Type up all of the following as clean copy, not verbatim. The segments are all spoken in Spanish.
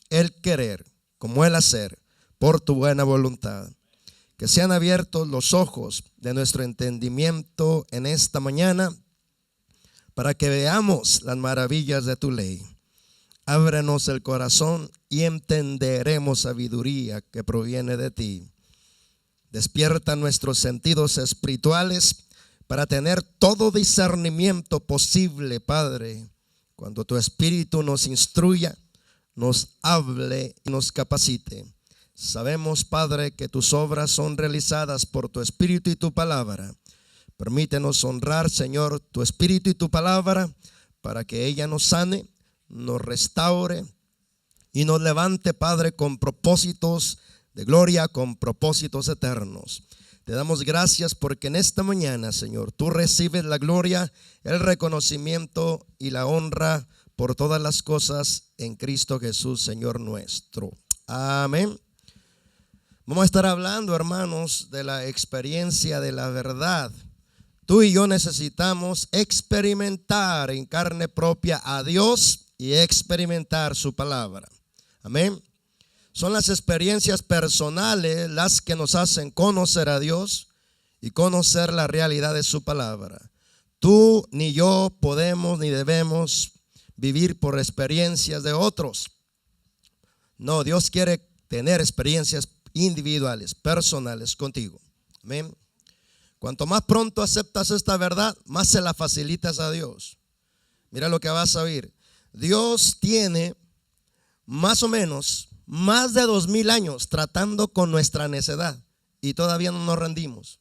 el querer como el hacer por tu buena voluntad. Que sean abiertos los ojos de nuestro entendimiento en esta mañana para que veamos las maravillas de tu ley. Ábrenos el corazón y entenderemos sabiduría que proviene de ti. Despierta nuestros sentidos espirituales para tener todo discernimiento posible, Padre. Cuando tu Espíritu nos instruya, nos hable y nos capacite. Sabemos, Padre, que tus obras son realizadas por tu Espíritu y tu palabra. Permítenos honrar, Señor, tu Espíritu y tu palabra para que ella nos sane, nos restaure y nos levante, Padre, con propósitos de gloria, con propósitos eternos. Te damos gracias porque en esta mañana, Señor, tú recibes la gloria, el reconocimiento y la honra por todas las cosas en Cristo Jesús, Señor nuestro. Amén. Vamos a estar hablando, hermanos, de la experiencia de la verdad. Tú y yo necesitamos experimentar en carne propia a Dios y experimentar su palabra. Amén. Son las experiencias personales las que nos hacen conocer a Dios y conocer la realidad de su palabra. Tú ni yo podemos ni debemos vivir por experiencias de otros. No, Dios quiere tener experiencias individuales, personales contigo. Amén. Cuanto más pronto aceptas esta verdad, más se la facilitas a Dios. Mira lo que vas a oír. Dios tiene más o menos más de 2000 años tratando con nuestra necedad y todavía no nos rendimos.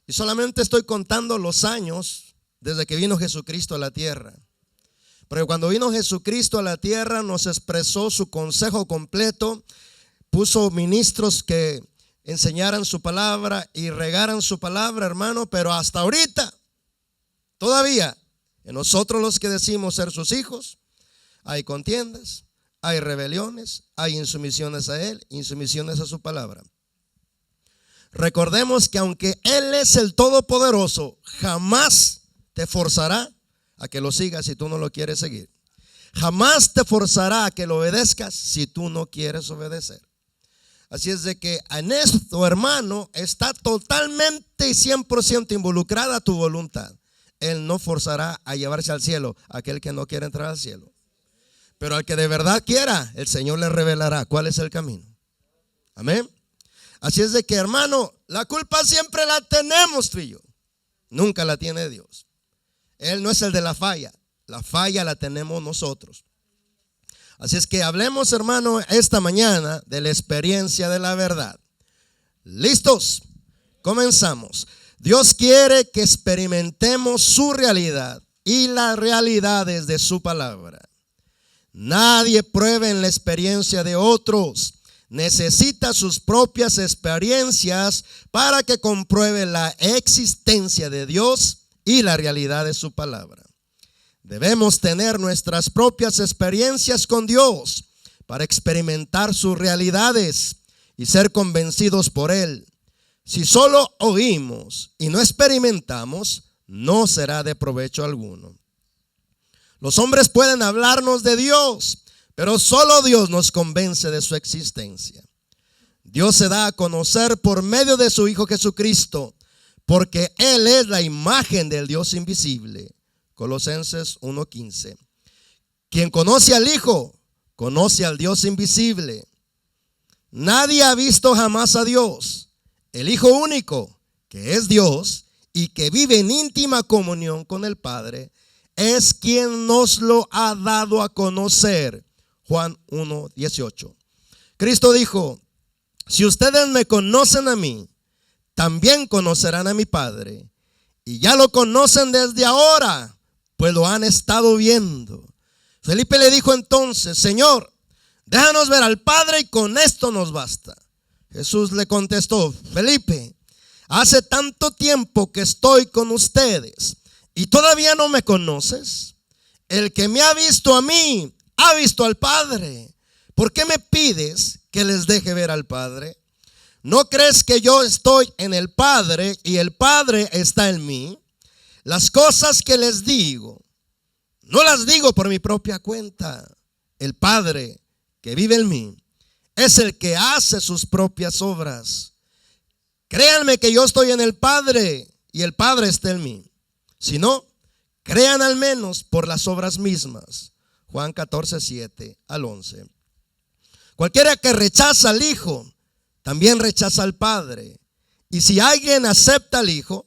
Y solamente estoy contando los años desde que vino Jesucristo a la tierra. Pero cuando vino Jesucristo a la tierra nos expresó su consejo completo, puso ministros que enseñaran su palabra y regaran su palabra, hermano, pero hasta ahorita todavía en nosotros los que decimos ser sus hijos hay contiendas, hay rebeliones, hay insumisiones a Él, insumisiones a su palabra. Recordemos que aunque Él es el Todopoderoso, jamás te forzará a que lo sigas si tú no lo quieres seguir. Jamás te forzará a que lo obedezcas si tú no quieres obedecer. Así es de que en esto, hermano, está totalmente y 100% involucrada tu voluntad. Él no forzará a llevarse al cielo a aquel que no quiere entrar al cielo. Pero al que de verdad quiera, el Señor le revelará cuál es el camino. Amén. Así es de que, hermano, la culpa siempre la tenemos tú y yo. Nunca la tiene Dios. Él no es el de la falla la tenemos nosotros. Así es que hablemos, hermano, esta mañana de la experiencia de la verdad. ¿Listos? Comenzamos. Dios quiere que experimentemos su realidad y las realidades de su palabra. Nadie prueba en la experiencia de otros. Necesita sus propias experiencias para que compruebe la existencia de Dios y la realidad de su palabra. Debemos tener nuestras propias experiencias con Dios para experimentar sus realidades y ser convencidos por Él. Si solo oímos y no experimentamos, no será de provecho alguno. Los hombres pueden hablarnos de Dios, pero solo Dios nos convence de su existencia. Dios se da a conocer por medio de su Hijo Jesucristo, porque Él es la imagen del Dios invisible. Colosenses 1:15. Quien conoce al Hijo, conoce al Dios invisible. Nadie ha visto jamás a Dios. El Hijo único, que es Dios y que vive en íntima comunión con el Padre, es quien nos lo ha dado a conocer. Juan 1:18. Cristo dijo: si ustedes me conocen a mí, también conocerán a mi Padre. Y ya lo conocen desde ahora, pues lo han estado viendo. Felipe le dijo entonces: Señor, déjanos ver al Padre y con esto nos basta. Jesús le contestó: Felipe, hace tanto tiempo que estoy con ustedes y todavía no me conoces. El que me ha visto a mí, ha visto al Padre. ¿Por qué me pides que les deje ver al Padre? ¿No crees que yo estoy en el Padre y el Padre está en mí? Las cosas que les digo, no las digo por mi propia cuenta. El Padre que vive en mí, es el que hace sus propias obras. Créanme que yo estoy en el Padre y el Padre está en mí. Si no, crean al menos por las obras mismas. Juan 14, 7 al 11. Cualquiera que rechaza al Hijo, también rechaza al Padre. Y si alguien acepta al Hijo,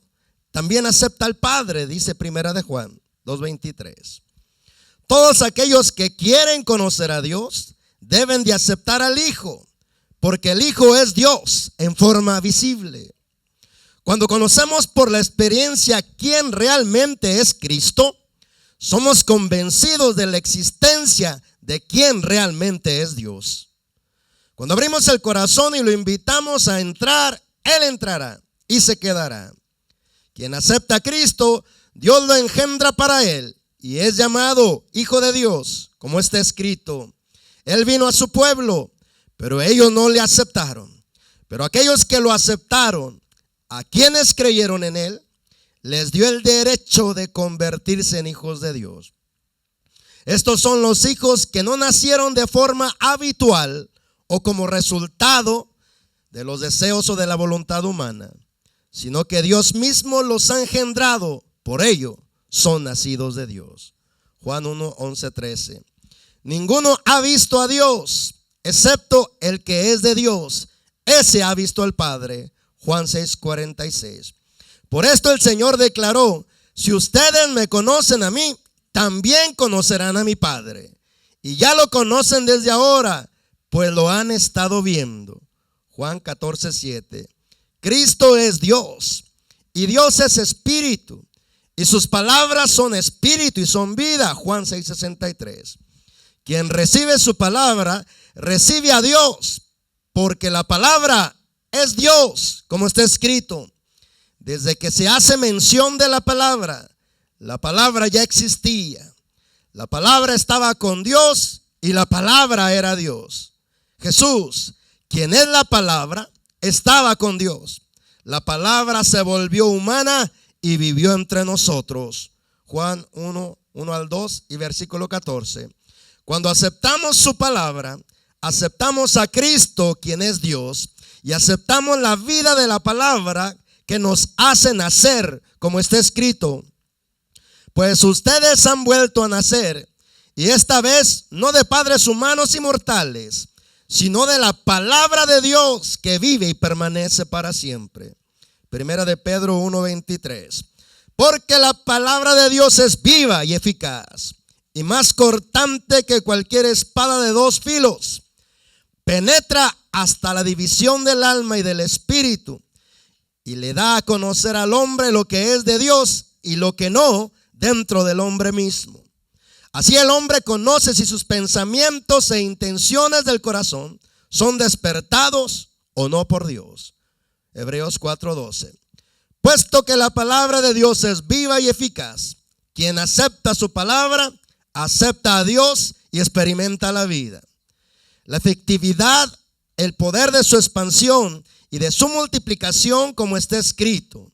también acepta al Padre, dice Primera de Juan 2:23. Todos aquellos que quieren conocer a Dios deben de aceptar al Hijo, porque el Hijo es Dios en forma visible. Cuando conocemos por la experiencia quién realmente es Cristo, somos convencidos de la existencia de quién realmente es Dios. Cuando abrimos el corazón y lo invitamos a entrar, Él entrará y se quedará. Quien acepta a Cristo, Dios lo engendra para Él y es llamado Hijo de Dios, como está escrito. Él vino a su pueblo, pero ellos no le aceptaron. Pero aquellos que lo aceptaron, a quienes creyeron en Él, les dio el derecho de convertirse en hijos de Dios. Estos son los hijos que no nacieron de forma habitual o como resultado de los deseos o de la voluntad humana, sino que Dios mismo los ha engendrado, por ello son nacidos de Dios. Juan 1, 11, 13. Ninguno ha visto a Dios, excepto el que es de Dios. Ese ha visto al Padre. Juan 6, 46. Por esto el Señor declaró: si ustedes me conocen a mí, también conocerán a mi Padre. Y ya lo conocen desde ahora, pues lo han estado viendo. Juan 14, 7. Cristo es Dios, y Dios es espíritu, y sus palabras son espíritu y son vida. Juan 6, 63. Quien recibe su palabra, recibe a Dios, porque la palabra es Dios, como está escrito. Desde que se hace mención de la palabra ya existía. La palabra estaba con Dios y la palabra era Dios. Jesús, quien es la palabra, estaba con Dios. La palabra se volvió humana y vivió entre nosotros. Juan 1, 1 al 2 y versículo 14. Cuando aceptamos su palabra, aceptamos a Cristo, quien es Dios, y aceptamos la vida de la palabra que nos hace nacer, como está escrito. Pues ustedes han vuelto a nacer, y esta vez no de padres humanos y mortales, sino de la palabra de Dios que vive y permanece para siempre. Primera de Pedro 1:23. Porque la palabra de Dios es viva y eficaz, y más cortante que cualquier espada de dos filos. Penetra hasta la división del alma y del espíritu, y le da a conocer al hombre lo que es de Dios y lo que no dentro del hombre mismo. Así el hombre conoce si sus pensamientos e intenciones del corazón son despertados o no por Dios. Hebreos 4:12. Puesto que la palabra de Dios es viva y eficaz, quien acepta su palabra, acepta a Dios y experimenta la vida. La efectividad, el poder de su expansión y de su multiplicación, como está escrito.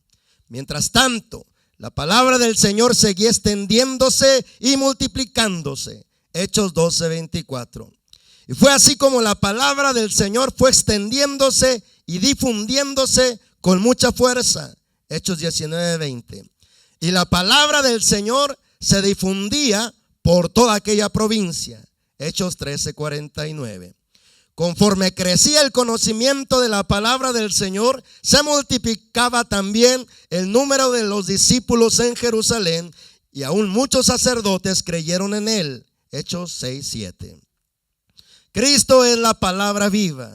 Mientras tanto, la palabra del Señor seguía extendiéndose y multiplicándose. Hechos 12:24. Y fue así como la palabra del Señor fue extendiéndose y difundiéndose con mucha fuerza. Hechos 19:20. Y la palabra del Señor se difundía por toda aquella provincia. Hechos 13:49. Conforme crecía el conocimiento de la palabra del Señor, se multiplicaba también el número de los discípulos en Jerusalén, y aún muchos sacerdotes creyeron en él. Hechos 6:7. Cristo es la palabra viva,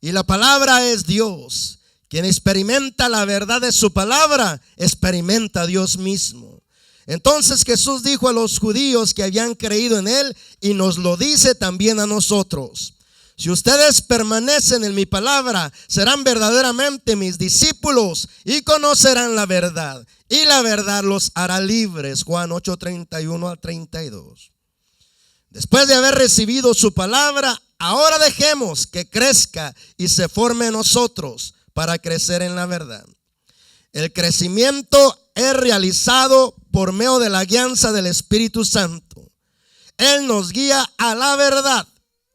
y la palabra es Dios. Quien experimenta la verdad de su palabra, experimenta a Dios mismo. Entonces Jesús dijo a los judíos que habían creído en él, y nos lo dice también a nosotros: si ustedes permanecen en mi palabra, serán verdaderamente mis discípulos y conocerán la verdad, y la verdad los hará libres. Juan 8:31 al 32. Después de haber recibido su palabra, ahora dejemos que crezca y se forme en nosotros para crecer en la verdad. El crecimiento es realizado por medio de la guianza del Espíritu Santo. Él nos guía a la verdad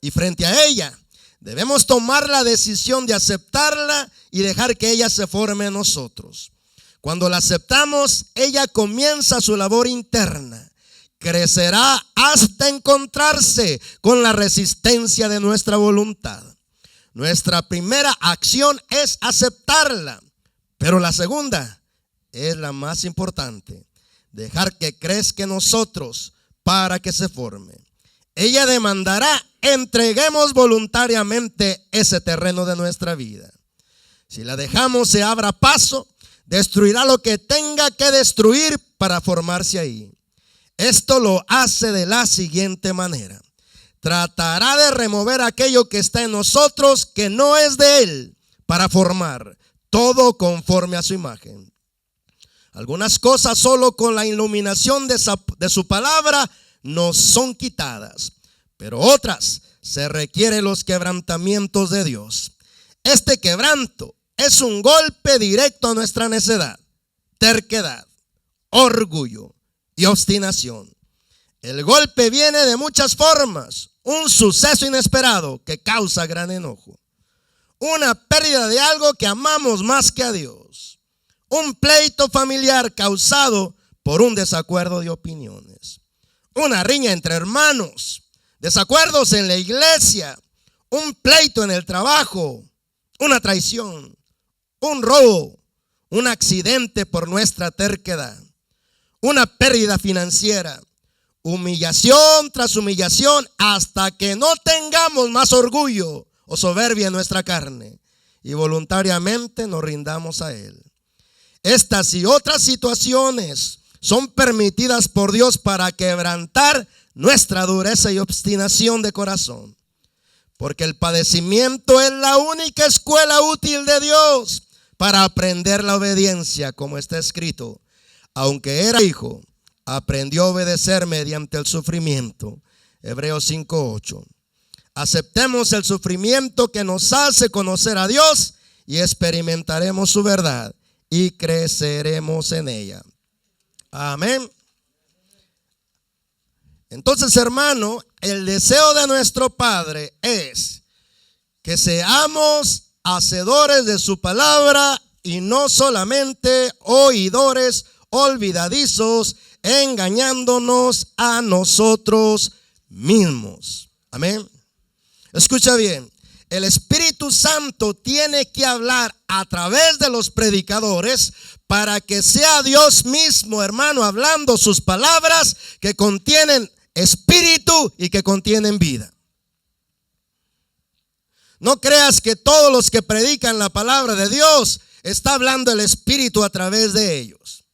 Y frente a ella, debemos tomar la decisión de aceptarla y dejar que ella se forme en nosotros. Cuando la aceptamos, ella comienza su labor interna. Crecerá hasta encontrarse con la resistencia de nuestra voluntad. Nuestra primera acción es aceptarla, pero la segunda es la más importante: dejar que crezca en nosotros para que se forme. Ella demandará entreguemos voluntariamente ese terreno de nuestra vida. Si la dejamos se abra paso, destruirá lo que tenga que destruir para formarse ahí. Esto lo hace de la siguiente manera: tratará de remover aquello que está en nosotros que no es de Él, para formar todo conforme a su imagen. Algunas cosas solo con la iluminación de su palabra nos son quitadas, pero otras se requieren los quebrantamientos de Dios. Este quebranto es un golpe directo a nuestra necedad, terquedad, orgullo y obstinación. El golpe viene de muchas formas: un suceso inesperado que causa gran enojo, una pérdida de algo que amamos más que a Dios, un pleito familiar causado por un desacuerdo de opiniones, una riña entre hermanos, desacuerdos en la iglesia, un pleito en el trabajo, una traición, un robo, un accidente por nuestra terquedad, una pérdida financiera, humillación tras humillación, hasta que no tengamos más orgullo o soberbia en nuestra carne y voluntariamente nos rindamos a Él. Estas y otras situaciones son permitidas por Dios para quebrantar nuestra dureza y obstinación de corazón, porque el padecimiento es la única escuela útil de Dios para aprender la obediencia, como está escrito: aunque era hijo, aprendió a obedecer mediante el sufrimiento. Hebreos 5:8. Aceptemos el sufrimiento que nos hace conocer a Dios y experimentaremos su verdad y creceremos en ella. Amén. Entonces, hermano, el deseo de nuestro Padre es que seamos hacedores de su palabra y no solamente oidores olvidadizos, engañándonos a nosotros mismos. Amén. Escucha bien, el Espíritu Santo tiene que hablar a través de los predicadores para que sea Dios mismo, hermano, hablando sus palabras que contienen espíritu y que contienen vida. No creas que todos los que predican la palabra de Dios está hablando el Espíritu a través de ellos.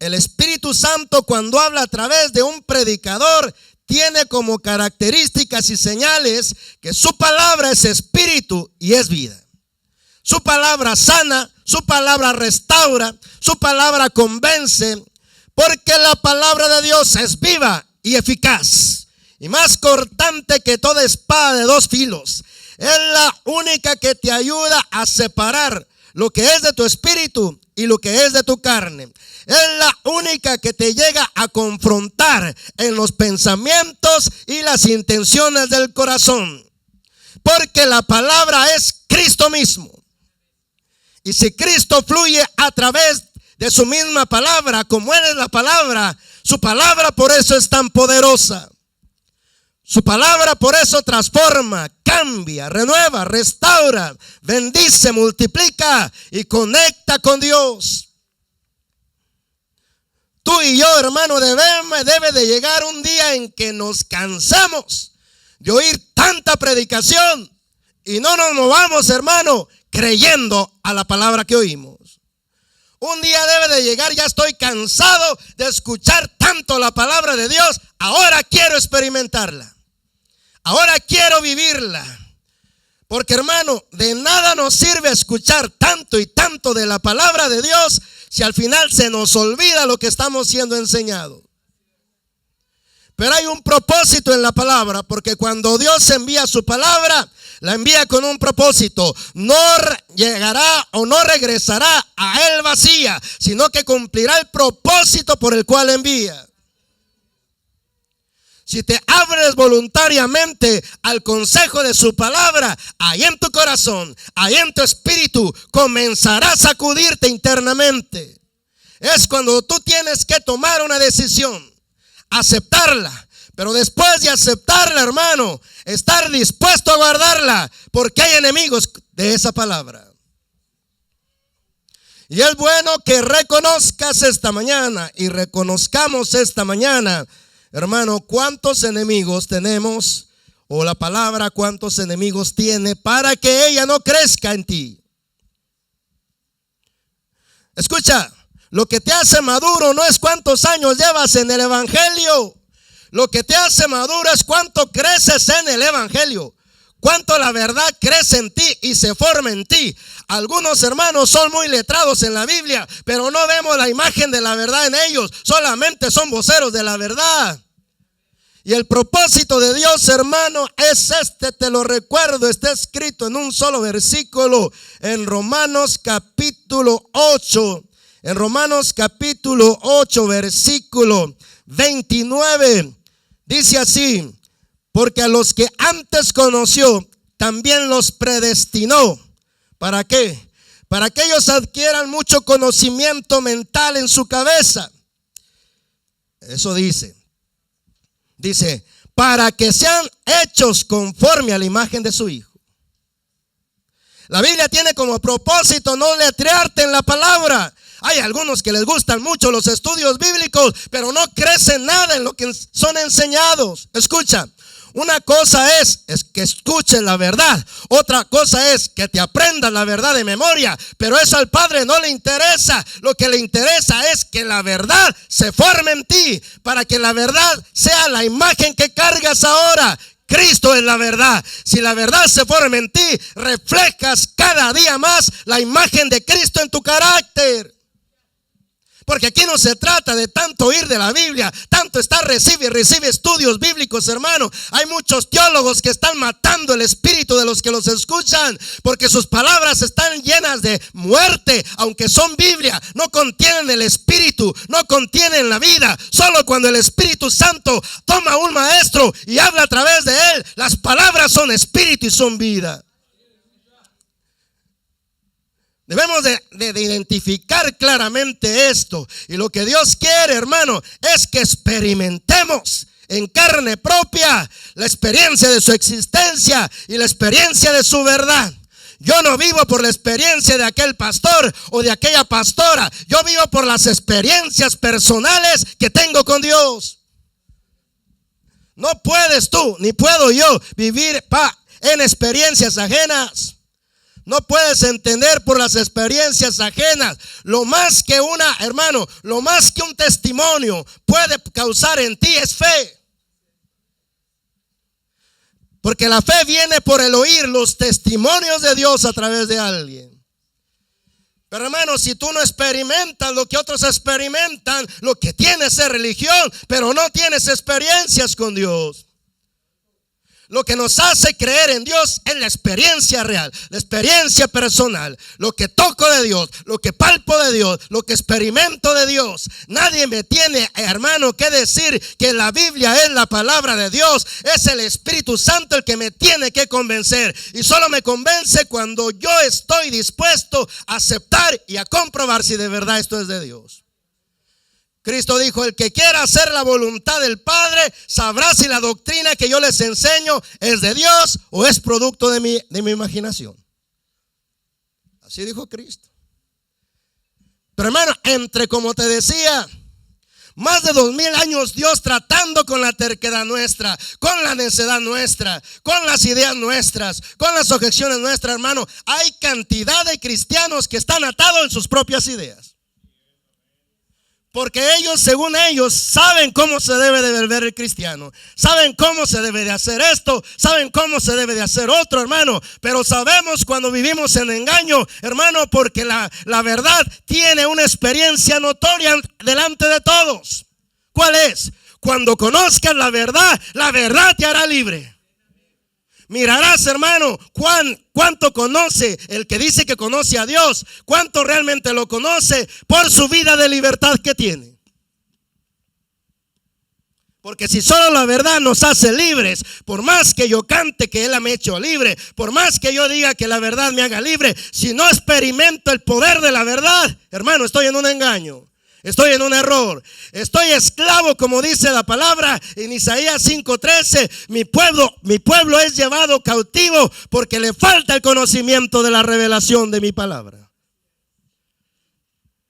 El Espíritu Santo, cuando habla a través de un predicador, tiene como características y señales que su palabra es espíritu y es vida. Su palabra sana, su palabra restaura, su palabra convence, porque la palabra de Dios es viva y eficaz y más cortante que toda espada de dos filos. Es la única que te ayuda a separar lo que es de tu espíritu y lo que es de tu carne. Es la única que te llega a confrontar en los pensamientos y las intenciones del corazón. Porque la palabra es Cristo mismo. Y si Cristo fluye a través de su misma palabra, como Él es la palabra, su palabra por eso es tan poderosa. Su palabra por eso transforma, cambia, renueva, restaura, bendice, multiplica y conecta con Dios. Tú y yo, hermano, debe de llegar un día en que nos cansamos de oír tanta predicación y no nos movamos, hermano, creyendo a la palabra que oímos. Un día debe de llegar: ya estoy cansado de escuchar tanto la palabra de Dios, ahora quiero experimentarla. Ahora quiero vivirla. Porque, hermano, de nada nos sirve escuchar tanto y tanto de la palabra de Dios si al final se nos olvida lo que estamos siendo enseñados. Pero hay un propósito en la palabra, porque cuando Dios envía su palabra, la envía con un propósito. No llegará o no regresará a Él vacía, sino que cumplirá el propósito por el cual envía. si te abres voluntariamente al consejo de su palabra, ahí en tu corazón, ahí en tu espíritu, comenzará a sacudirte internamente. Es cuando tú tienes que tomar una decisión, aceptarla. Pero después de aceptarla, hermano, estar dispuesto a guardarla, porque hay enemigos de esa palabra. Y es bueno que reconozcas esta mañana y reconozcamos esta mañana, hermano, cuántos enemigos tenemos, o la palabra cuántos enemigos tiene, para que ella no crezca en ti. Escucha, lo que te hace maduro no es cuántos años llevas en el evangelio. Lo que te hace maduro es cuánto creces en el evangelio, cuánto la verdad crece en ti y se forma en ti. Algunos hermanos son muy letrados en la Biblia, pero no vemos la imagen de la verdad en ellos, solamente son voceros de la verdad. Y el propósito de Dios, hermano, es este, te lo recuerdo, está escrito en un solo versículo, en Romanos capítulo 8. En Romanos capítulo 8, versículo 29, dice así: porque a los que antes conoció, también los predestinó. ¿Para qué? Para que ellos adquieran mucho conocimiento mental en su cabeza. Eso dice, para que sean hechos conforme a la imagen de su Hijo. La Biblia tiene como propósito no letrearte en la palabra. Hay algunos que les gustan mucho los estudios bíblicos, pero no crecen nada en lo que son enseñados. Escucha, una cosa es que escuches la verdad, otra cosa es que te aprendas la verdad de memoria, pero eso al Padre no le interesa. Lo que le interesa es que la verdad se forme en ti, para que la verdad sea la imagen que cargas ahora. Cristo es la verdad. Si la verdad se forma en ti, reflejas cada día más la imagen de Cristo en tu carácter. Porque aquí no se trata de tanto oír de la Biblia, tanto estar recibe estudios bíblicos, hermano. Hay muchos teólogos que están matando el espíritu de los que los escuchan, porque sus palabras están llenas de muerte. Aunque son Biblia, no contienen el espíritu, no contienen la vida. Solo cuando el Espíritu Santo toma a un maestro y habla a través de él, las palabras son espíritu y son vida. Debemos de identificar claramente esto. Y lo que Dios quiere, hermano, es que experimentemos en carne propia la experiencia de su existencia y la experiencia de su verdad. Yo no vivo por la experiencia de aquel pastor o de aquella pastora. Yo vivo por las experiencias personales que tengo con Dios. No puedes tú, ni puedo yo vivir en experiencias ajenas. No puedes entender por las experiencias ajenas. Lo más que lo más que un testimonio puede causar en ti es fe. Porque la fe viene por el oír los testimonios de Dios a través de alguien. Pero hermano, si tú no experimentas lo que otros experimentan, lo que tienes es religión, pero no tienes experiencias con Dios. Lo que nos hace creer en Dios es la experiencia real, la experiencia personal, lo que toco de Dios, lo que palpo de Dios, lo que experimento de Dios. Nadie me tiene, hermano, que decir que la Biblia es la palabra de Dios. Es el Espíritu Santo el que me tiene que convencer, y solo me convence cuando yo estoy dispuesto a aceptar y a comprobar si de verdad esto es de Dios. Cristo dijo: el que quiera hacer la voluntad del Padre sabrá si la doctrina que yo les enseño es de Dios o es producto de mi imaginación. Así dijo Cristo. Pero hermano, como te decía, más de 2000 años Dios tratando con la terquedad nuestra, con la necedad nuestra, con las ideas nuestras, con las objeciones nuestras, hermano. Hay cantidad de cristianos que están atados en sus propias ideas. Porque ellos, según ellos, saben cómo se debe de beber el cristiano. Saben cómo se debe de hacer esto. Saben cómo se debe de hacer otro, hermano. Pero sabemos cuando vivimos en engaño, hermano, porque la verdad tiene una experiencia notoria delante de todos. ¿Cuál es? Cuando conozcas la verdad te hará libre. Mirarás, hermano, cuánto conoce el que dice que conoce a Dios, cuánto realmente lo conoce por su vida de libertad que tiene. Porque si solo la verdad nos hace libres, por más que yo cante que Él me ha hecho libre, por más que yo diga que la verdad me haga libre, si no experimento el poder de la verdad, hermano, estoy en un engaño, estoy en un error, estoy esclavo, como dice la palabra en Isaías 5:13. Mi pueblo es llevado cautivo porque le falta el conocimiento de la revelación de mi palabra.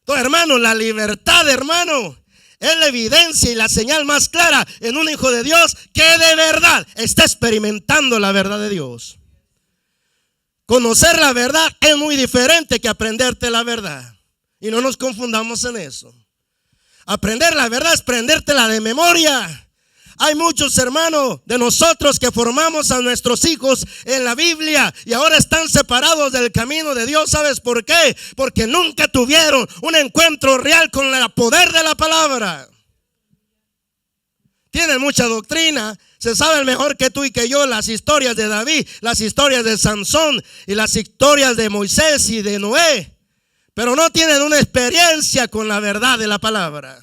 Entonces, hermano, la libertad, hermano, es la evidencia y la señal más clara en un hijo de Dios que de verdad está experimentando la verdad de Dios. Conocer la verdad es muy diferente que aprenderte la verdad. Y no nos confundamos en eso. Aprender la verdad es aprendértela de memoria. Hay muchos hermanos de nosotros que formamos a nuestros hijos en la Biblia y ahora están separados del camino de Dios. ¿Sabes por qué? Porque nunca tuvieron un encuentro real con el poder de la palabra. Tienen mucha doctrina, se saben mejor que tú y que yo las historias de David, las historias de Sansón y las historias de Moisés y de Noé, pero no tienen una experiencia con la verdad de la palabra.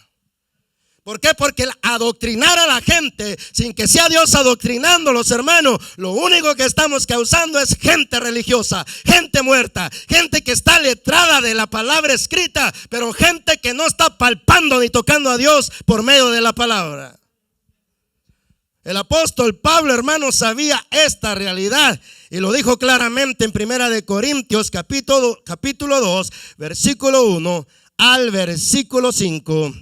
¿Por qué? Porque adoctrinar a la gente sin que sea Dios adoctrinando a los hermanos, lo único que estamos causando es gente religiosa, gente muerta, gente que está letrada de la palabra escrita, pero gente que no está palpando ni tocando a Dios por medio de la palabra. El apóstol Pablo, hermano, sabía esta realidad y lo dijo claramente en 1 Corintios capítulo 2, versículo 1 al versículo 5.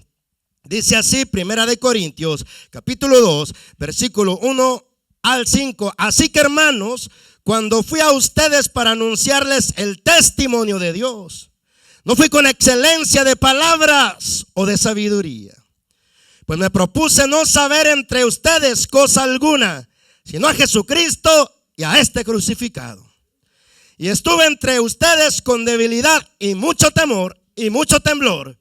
Dice así, 1 Corintios capítulo 2, versículo 1 al 5. Así que, hermanos, cuando fui a ustedes para anunciarles el testimonio de Dios, no fui con excelencia de palabras o de sabiduría, pues me propuse no saber entre ustedes cosa alguna, sino a Jesucristo y a este crucificado. Y estuve entre ustedes con debilidad y mucho temor y mucho temblor.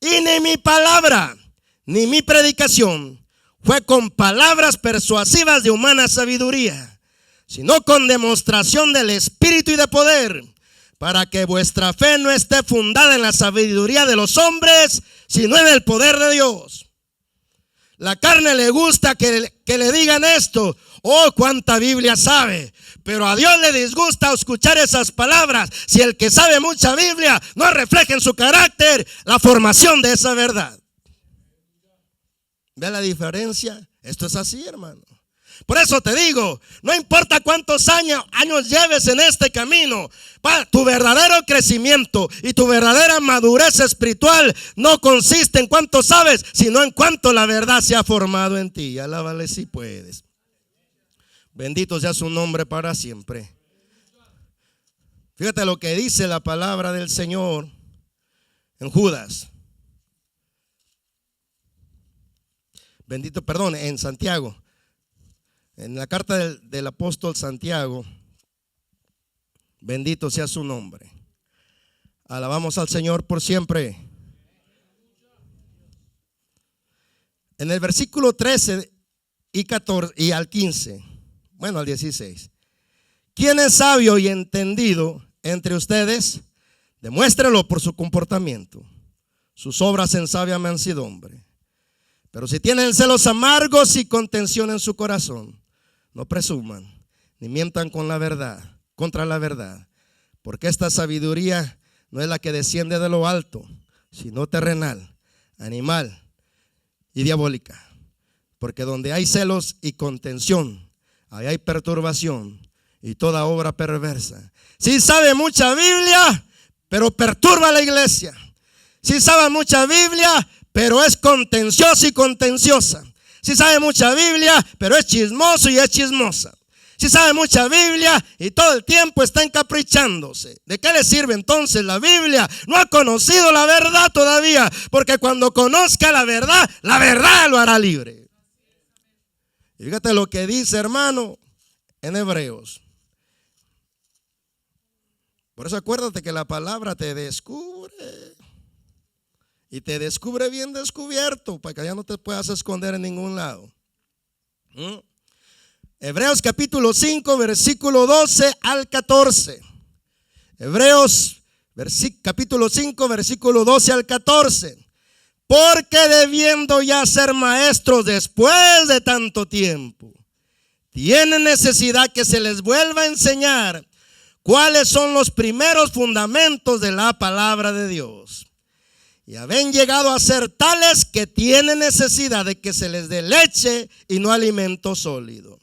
Y ni mi palabra ni mi predicación fue con palabras persuasivas de humana sabiduría, sino con demostración del Espíritu y de poder, para que vuestra fe no esté fundada en la sabiduría de los hombres, sino en el poder de Dios. La carne le gusta que le digan esto: oh, cuánta Biblia sabe. Pero a Dios le disgusta escuchar esas palabras si el que sabe mucha Biblia no refleja en su carácter la formación de esa verdad. ¿Ve la diferencia? Esto es así, hermano. Por eso te digo, no importa cuántos años lleves en este camino, tu verdadero crecimiento y tu verdadera madurez espiritual no consiste en cuánto sabes, sino en cuánto la verdad se ha formado en ti. Alábale si puedes. Bendito sea su nombre para siempre. Fíjate lo que dice la palabra del Señor en Judas. En Santiago. En la carta del apóstol Santiago. Bendito sea su nombre. Alabamos al Señor por siempre. En el versículo 13 y 14 y al 15. Bueno, al 16. ¿Quién es sabio y entendido entre ustedes? Demuéstrelo por su comportamiento, sus obras en sabia mansedumbre. Pero si tienen celos amargos y contención en su corazón, no presuman, ni mientan contra la verdad, porque esta sabiduría no es la que desciende de lo alto, sino terrenal, animal y diabólica. Porque donde hay celos y contención, ahí hay perturbación y toda obra perversa. Sí sabe mucha Biblia, pero perturba a la iglesia. Sí sabe mucha Biblia, pero es contencioso y contenciosa. Sí sabe mucha Biblia, pero es chismoso y es chismosa. Sí sabe mucha Biblia y todo el tiempo está encaprichándose. ¿De qué le sirve entonces la Biblia? No ha conocido la verdad todavía, porque cuando conozca la verdad lo hará libre. Y fíjate lo que dice, hermano, en Hebreos. Por eso acuérdate que la palabra te descubre. Y te descubre bien descubierto, para que ya no te puedas esconder en ningún lado. Hebreos capítulo 5, versículo 12 al 14. Hebreos capítulo 5, versículo 12 al 14. porque debiendo ya ser maestros después de tanto tiempo, tienen necesidad que se les vuelva a enseñar cuáles son los primeros fundamentos de la palabra de Dios. Y habían llegado a ser tales que tienen necesidad de que se les dé leche y no alimento sólido.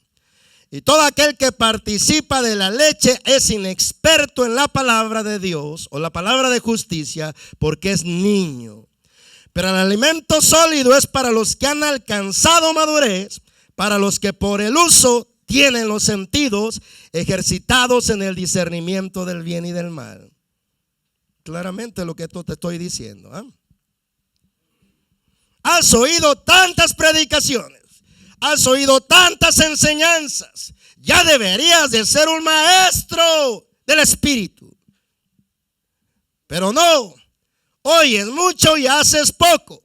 Y todo aquel que participa de la leche es inexperto en la palabra de Dios o la palabra de justicia, porque es niño. Pero el alimento sólido es para los que han alcanzado madurez, para los que por el uso tienen los sentidos ejercitados en el discernimiento del bien y del mal. Claramente lo que te estoy diciendo. Has oído tantas predicaciones, has oído tantas enseñanzas, ya deberías de ser un maestro del Espíritu. Pero no, oyes mucho y haces poco.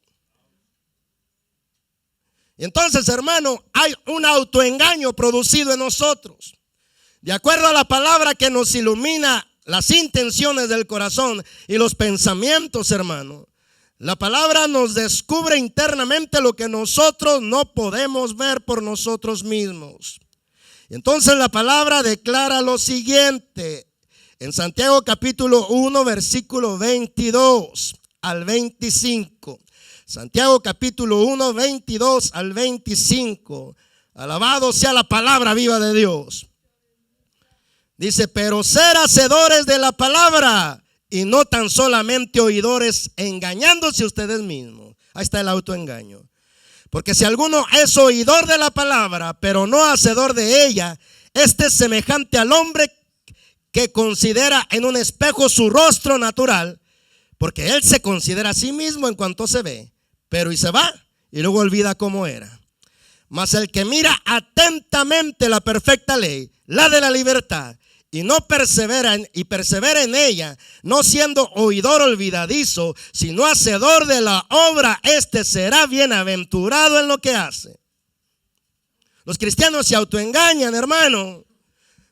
Y entonces, hermano, hay un autoengaño producido en nosotros. De acuerdo a la palabra que nos ilumina las intenciones del corazón y los pensamientos, hermano, la palabra nos descubre internamente lo que nosotros no podemos ver por nosotros mismos. Y entonces la palabra declara lo siguiente en Santiago capítulo 1, versículo 22 al 25. Santiago capítulo 1, 22 al 25. Alabado sea la palabra viva de Dios. Dice, pero ser hacedores de la palabra y no tan solamente oidores, engañándose ustedes mismos. Ahí está el autoengaño. Porque si alguno es oidor de la palabra, pero no hacedor de ella, este es semejante al hombre que considera en un espejo su rostro natural, porque él se considera a sí mismo en cuanto se ve, pero y se va y luego olvida cómo era. Mas el que mira atentamente la perfecta ley, la de la libertad, y no persevera en ella, no siendo oidor olvidadizo, sino hacedor de la obra, este será bienaventurado en lo que hace. Los cristianos se autoengañan, hermano.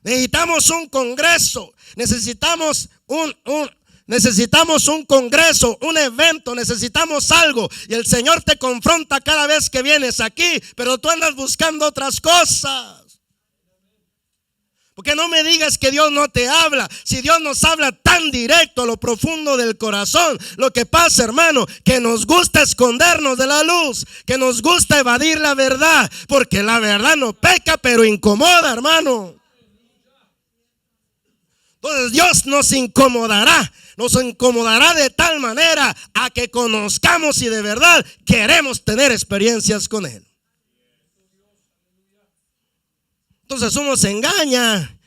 Necesitamos un congreso, necesitamos un congreso, un evento, necesitamos algo. Y el Señor te confronta cada vez que vienes aquí, pero tú andas buscando otras cosas. Porque no me digas que Dios no te habla. Si Dios nos habla tan directo a lo profundo del corazón. Lo que pasa, hermano, que nos gusta escondernos de la luz, que nos gusta evadir la verdad, porque la verdad no peca, pero incomoda, hermano. Entonces Dios nos incomodará de tal manera a que conozcamos si de verdad queremos tener experiencias con Él. Entonces uno se engaña.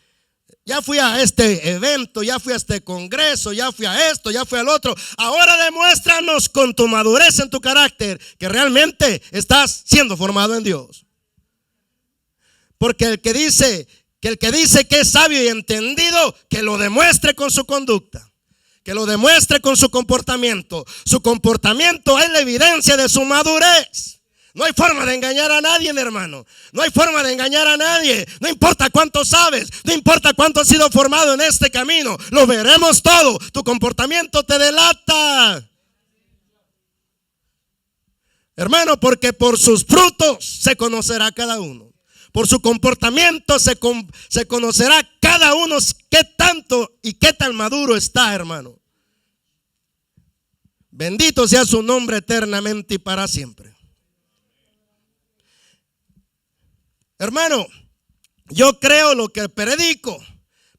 Ya fui a este evento, ya fui a este congreso, ya fui a esto, ya fui al otro. Ahora demuéstranos con tu madurez en tu carácter que realmente estás siendo formado en Dios. Porque el que dice que es sabio y entendido, que lo demuestre con su conducta, que lo demuestre con su comportamiento. Su comportamiento es la evidencia de su madurez. No hay forma de engañar a nadie, hermano. No hay forma de engañar a nadie. No importa cuánto sabes, no importa cuánto has sido formado en este camino. Lo veremos todo. Tu comportamiento te delata. Hermano, porque por sus frutos se conocerá cada uno. Por su comportamiento se conocerá cada uno qué tanto y qué tan maduro está, hermano. Bendito sea su nombre eternamente y para siempre. Hermano, yo creo lo que predico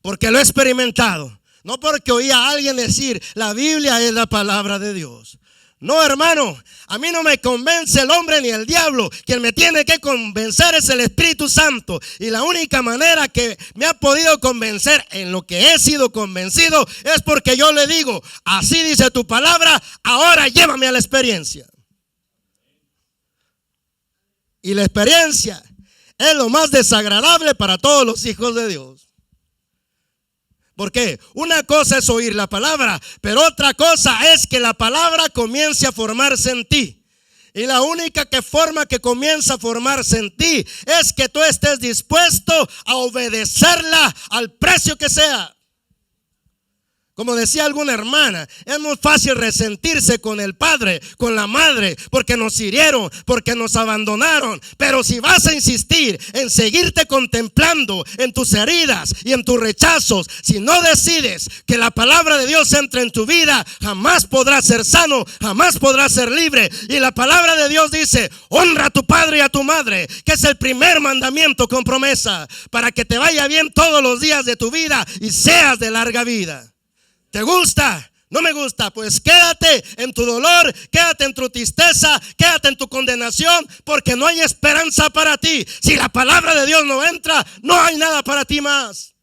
porque lo he experimentado. No porque oí a alguien decir la Biblia es la palabra de Dios. No, hermano, a mí no me convence el hombre ni el diablo. Quien me tiene que convencer es el Espíritu Santo. Y la única manera que me ha podido convencer en lo que he sido convencido es porque yo le digo, así dice tu palabra, ahora llévame a la experiencia. Y la experiencia es lo más desagradable para todos los hijos de Dios. ¿Por qué? Una cosa es oír la palabra, pero otra cosa es que la palabra comience a formarse en ti. Y la única forma que comienza a formarse en ti es que tú estés dispuesto a obedecerla al precio que sea. Como decía alguna hermana, es muy fácil resentirse con el padre, con la madre, porque nos hirieron, porque nos abandonaron. Pero si vas a insistir en seguirte contemplando en tus heridas y en tus rechazos, si no decides que la palabra de Dios entre en tu vida, jamás podrás ser sano, jamás podrás ser libre. Y la palabra de Dios dice: honra a tu padre y a tu madre, que es el primer mandamiento con promesa, para que te vaya bien todos los días de tu vida y seas de larga vida. ¿Te gusta? ¿No me gusta? Pues quédate en tu dolor, quédate en tu tristeza, quédate en tu condenación, porque no hay esperanza para ti. Si la palabra de Dios no entra, no hay nada para ti más.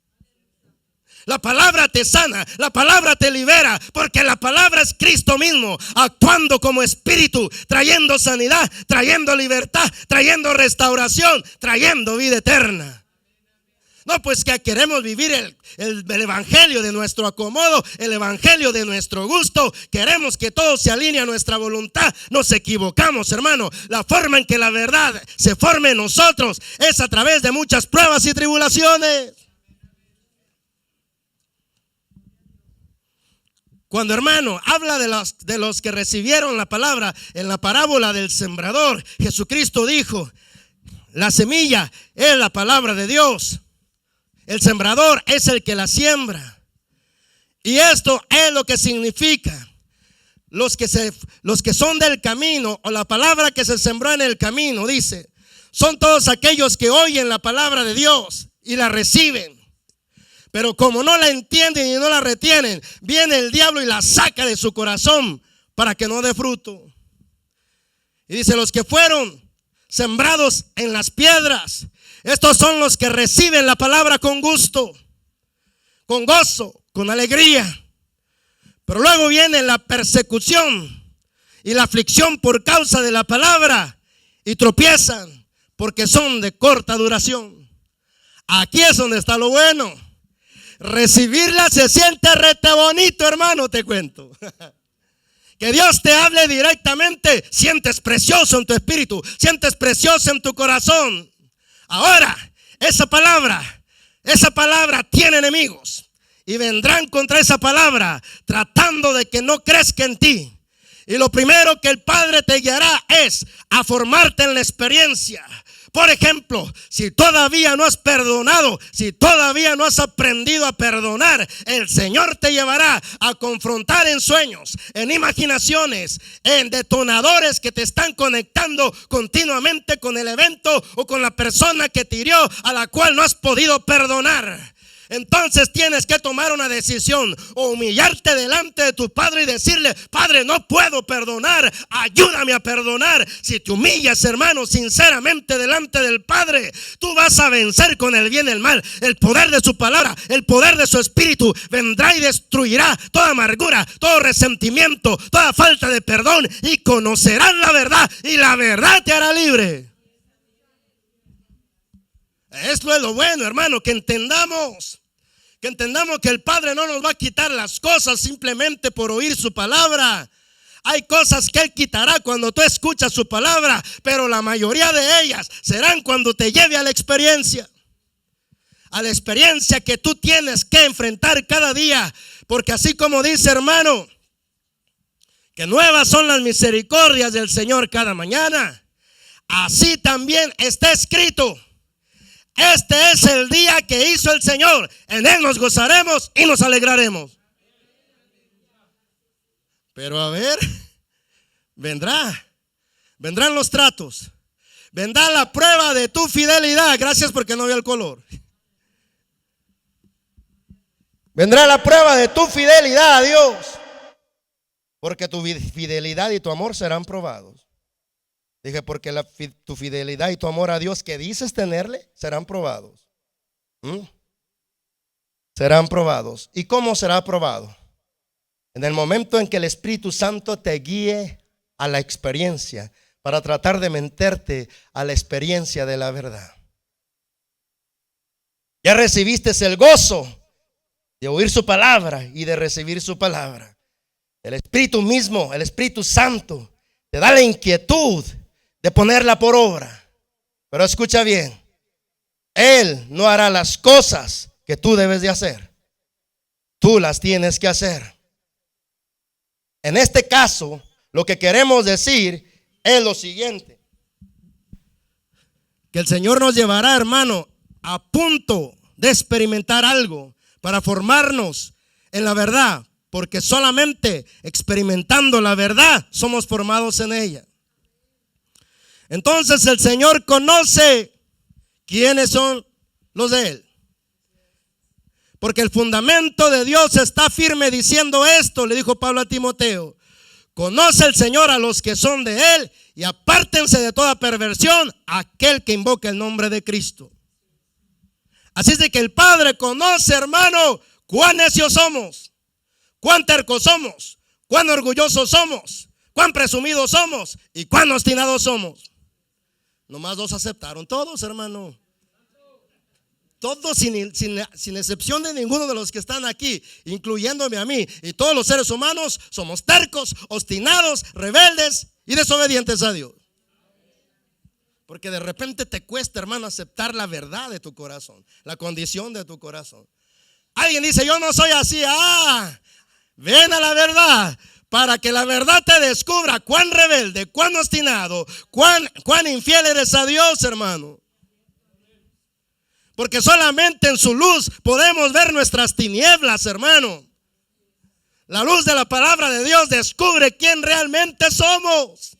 La palabra te sana, la palabra te libera, porque la palabra es Cristo mismo, actuando como espíritu, trayendo sanidad, trayendo libertad, trayendo restauración, trayendo vida eterna. No, pues que queremos vivir el evangelio de nuestro acomodo, el evangelio de nuestro gusto. Queremos que todo se alinee a nuestra voluntad. Nos equivocamos, hermano. La forma en que la verdad se forme en nosotros es a través de muchas pruebas y tribulaciones. Cuando, hermano, habla de los que recibieron la palabra en la parábola del sembrador, Jesucristo dijo: la semilla es la palabra de Dios. El sembrador es el que la siembra. Y esto es lo que significa. Los que son del camino, o la palabra que se sembró en el camino, dice, son todos aquellos que oyen la palabra de Dios y la reciben. Pero como no la entienden y no la retienen, viene el diablo y la saca de su corazón para que no dé fruto. Y dice: los que fueron sembrados en las piedras, estos son los que reciben la palabra con gusto, con gozo, con alegría. Pero luego viene la persecución y la aflicción por causa de la palabra, y tropiezan porque son de corta duración. Aquí es donde está lo bueno. Recibirla se siente rete bonito, hermano, te cuento. Que Dios te hable directamente, sientes precioso en tu espíritu, sientes precioso en tu corazón. Ahora, esa palabra tiene enemigos y vendrán contra esa palabra tratando de que no crezca en ti. Y lo primero que el Padre te guiará es a formarte en la experiencia. Por ejemplo, si todavía no has perdonado, si todavía no has aprendido a perdonar, el Señor te llevará a confrontar en sueños, en imaginaciones, en detonadores que te están conectando continuamente con el evento o con la persona que te hirió, a la cual no has podido perdonar. Entonces tienes que tomar una decisión: o humillarte delante de tu Padre y decirle: Padre, no puedo perdonar, ayúdame a perdonar. Si te humillas, hermano, sinceramente delante del Padre, tú vas a vencer con el bien y el mal. El poder de su palabra, el poder de su espíritu vendrá y destruirá toda amargura, todo resentimiento, toda falta de perdón, y conocerás la verdad, y la verdad te hará libre. Esto es lo bueno, hermano, que entendamos que el Padre no nos va a quitar las cosas simplemente por oír su palabra. Hay cosas que Él quitará cuando tú escuchas su palabra, pero la mayoría de ellas serán cuando te lleve a la experiencia que tú tienes que enfrentar cada día. Porque así como dice, hermano, que nuevas son las misericordias del Señor cada mañana, así también está escrito: este es el día que hizo el Señor, en Él nos gozaremos y nos alegraremos. Pero a ver, vendrán los tratos, vendrá la prueba de tu fidelidad. Gracias, porque no veo el color. Vendrá la prueba de tu fidelidad a Dios, porque tu fidelidad y tu amor serán probados. Dije, porque tu fidelidad y tu amor a Dios que dices tenerle serán probados. Serán probados. ¿Y cómo será probado? En el momento en que el Espíritu Santo te guíe a la experiencia, para tratar de meterte a la experiencia de la verdad. Ya recibiste el gozo de oír su palabra y de recibir su palabra. El Espíritu mismo, el Espíritu Santo, te da la inquietud de ponerla por obra. Pero escucha bien, Él no hará las cosas que tú debes de hacer. tú las tienes que hacer. En este caso, lo que queremos decir es lo siguiente: que el Señor nos llevará, hermano, a punto de experimentar algo para formarnos en la verdad, porque solamente experimentando la verdad somos formados en ella. Entonces el Señor conoce quiénes son los de Él, porque el fundamento de Dios está firme diciendo esto. Le dijo Pablo a Timoteo: conoce el Señor a los que son de Él y apártense de toda perversión aquel que invoca el nombre de Cristo. Así es de que el Padre conoce, hermano, cuán necios somos, cuán tercos somos, cuán orgullosos somos, cuán presumidos somos y cuán obstinados somos. Nomás los aceptaron todos, hermano. Todos sin excepción de ninguno de los que están aquí, incluyéndome a mí. Y todos los seres humanos somos tercos, obstinados, rebeldes y desobedientes a Dios. Porque de repente te cuesta, hermano, aceptar la verdad de tu corazón, la condición de tu corazón. Alguien dice: yo no soy así. Ven a la verdad, para que la verdad te descubra cuán rebelde, cuán obstinado, cuán infiel eres a Dios, hermano. Porque solamente en su luz podemos ver nuestras tinieblas, hermano. La luz de la palabra de Dios descubre quién realmente somos.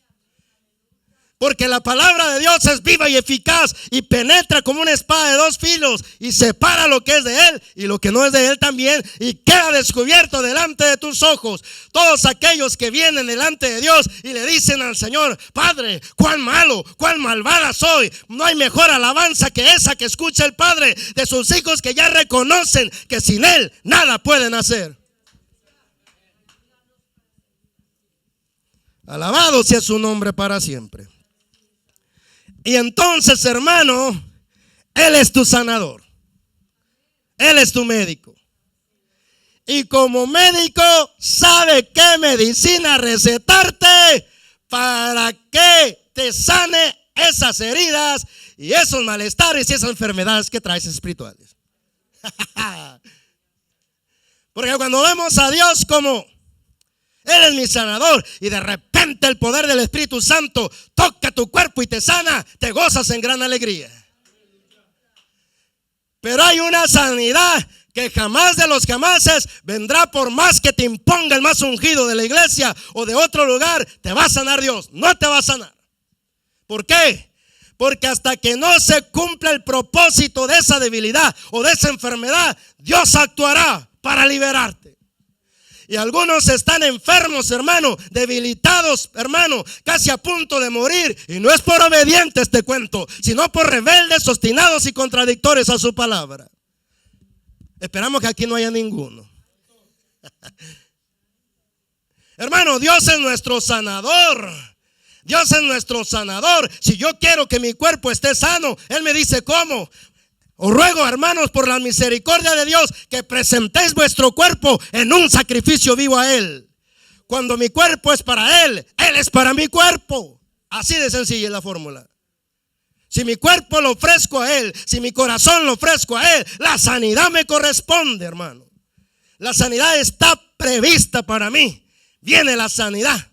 Porque la palabra de Dios es viva y eficaz y penetra como una espada de dos filos y separa lo que es de Él y lo que no es de Él también, y queda descubierto delante de tus ojos. Todos aquellos que vienen delante de Dios y le dicen al Señor: Padre, cuán malo, cuán malvada soy. No hay mejor alabanza que esa que escucha el Padre de sus hijos, que ya reconocen que sin Él nada pueden hacer. Alabado sea su nombre para siempre. Y entonces, hermano, Él es tu sanador. Él es tu médico. Y como médico sabe qué medicina recetarte para que te sane esas heridas y esos malestares y esas enfermedades que traes espirituales. Porque cuando vemos a Dios como Él es mi sanador, y de repente el poder del Espíritu Santo toca tu cuerpo y te sana, te gozas en gran alegría. Pero hay una sanidad que jamás de los jamases vendrá, por más que te imponga el más ungido de la iglesia o de otro lugar. Te va a sanar Dios, no te va a sanar. ¿Por qué? Porque hasta que no se cumpla el propósito de esa debilidad o de esa enfermedad, Dios actuará para liberarte. Y algunos están enfermos, hermano, debilitados, hermano, casi a punto de morir. Y no es por obedientes, te cuento, sino por rebeldes, obstinados y contradictorios a su palabra. Esperamos que aquí no haya ninguno. Hermano, Dios es nuestro sanador. Dios es nuestro sanador. Si yo quiero que mi cuerpo esté sano, Él me dice cómo. Os ruego, hermanos, por la misericordia de Dios, que presentéis vuestro cuerpo en un sacrificio vivo a Él. Cuando mi cuerpo es para Él, Él es para mi cuerpo. Así de sencilla es la fórmula. Si mi cuerpo lo ofrezco a Él, si mi corazón lo ofrezco a Él, la sanidad me corresponde, hermano. La sanidad está prevista para mí. Viene la sanidad.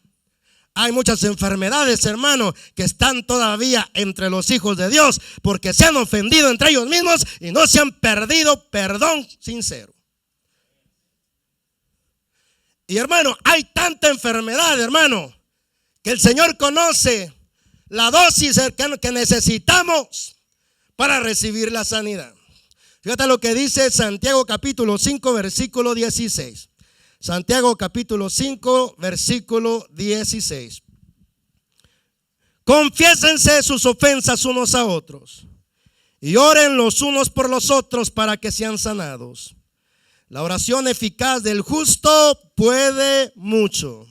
Hay muchas enfermedades, hermano, que están todavía entre los hijos de Dios, porque se han ofendido entre ellos mismos y no se han perdido perdón sincero. Y hermano, hay tanta enfermedad, hermano, que el Señor conoce la dosis que necesitamos para recibir la sanidad. Fíjate lo que dice Santiago capítulo 5, versículo 16. Santiago capítulo 5, versículo 16. Confiésense sus ofensas unos a otros y oren los unos por los otros para que sean sanados. La oración eficaz del justo puede mucho.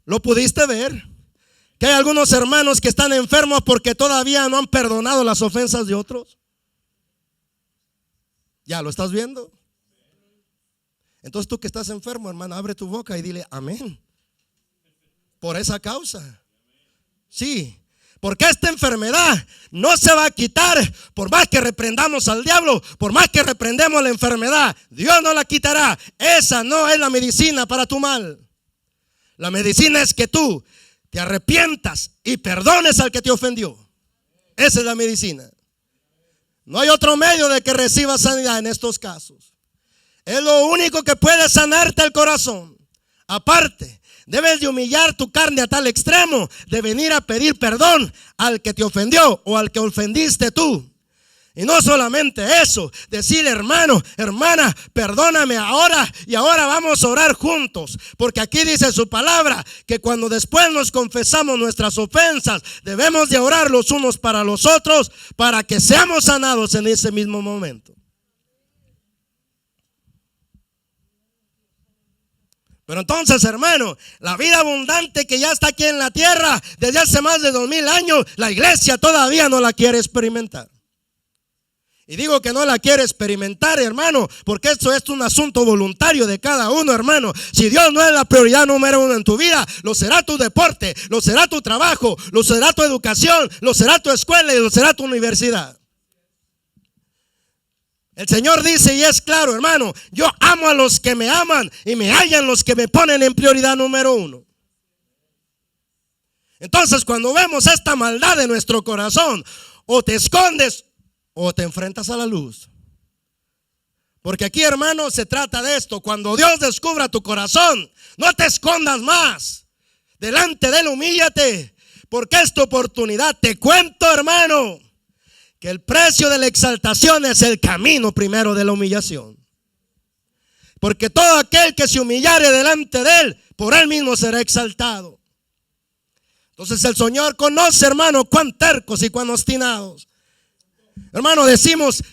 ¿Lo pudiste ver? Que hay algunos hermanos que están enfermos porque todavía no han perdonado las ofensas de otros. ¿Ya lo estás viendo? Entonces tú que estás enfermo, hermano, abre tu boca y dile amén. Por esa causa. Sí, Porque esta enfermedad no se va a quitar por más que reprendamos al diablo, por más que reprendemos la enfermedad. Dios no la quitará. Esa no es la medicina para tu mal. La medicina es que tú te arrepientas y perdones al que te ofendió. Esa es la medicina. No hay otro medio de que recibas sanidad en estos casos. Es lo único que puede sanarte el corazón. Aparte, debes de humillar tu carne a tal extremo de venir a pedir perdón al que te ofendió o al que ofendiste tú. Y no solamente eso, decirle: hermano, hermana, perdóname ahora, y ahora vamos a orar juntos. Porque aquí dice su palabra que cuando después nos confesamos nuestras ofensas, debemos de orar los unos para los otros para que seamos sanados en ese mismo momento. Pero entonces, hermano, la vida abundante que ya está aquí en la tierra desde hace más de 2000 años, la iglesia todavía no la quiere experimentar. Y digo que no la quiere experimentar, hermano, porque esto es un asunto voluntario de cada uno, hermano. Si Dios no es la prioridad número uno en tu vida, lo será tu deporte, lo será tu trabajo, lo será tu educación, lo será tu escuela y lo será tu universidad. El Señor dice, y es claro, hermano: yo amo a los que me aman y me hallan los que me ponen en prioridad número uno. Entonces, cuando vemos esta maldad en nuestro corazón, o te escondes o te enfrentas a la luz. Porque aquí, hermano, se trata de esto. Cuando Dios descubra tu corazón, no te escondas más. Delante de Él humíllate, porque es tu oportunidad. Te cuento, hermano, que el precio de la exaltación es el camino primero de la humillación. Porque todo aquel que se humillare delante de Él, por Él mismo será exaltado. Entonces el Señor conoce, hermano, cuán tercos y cuán obstinados. Hermano, decimos: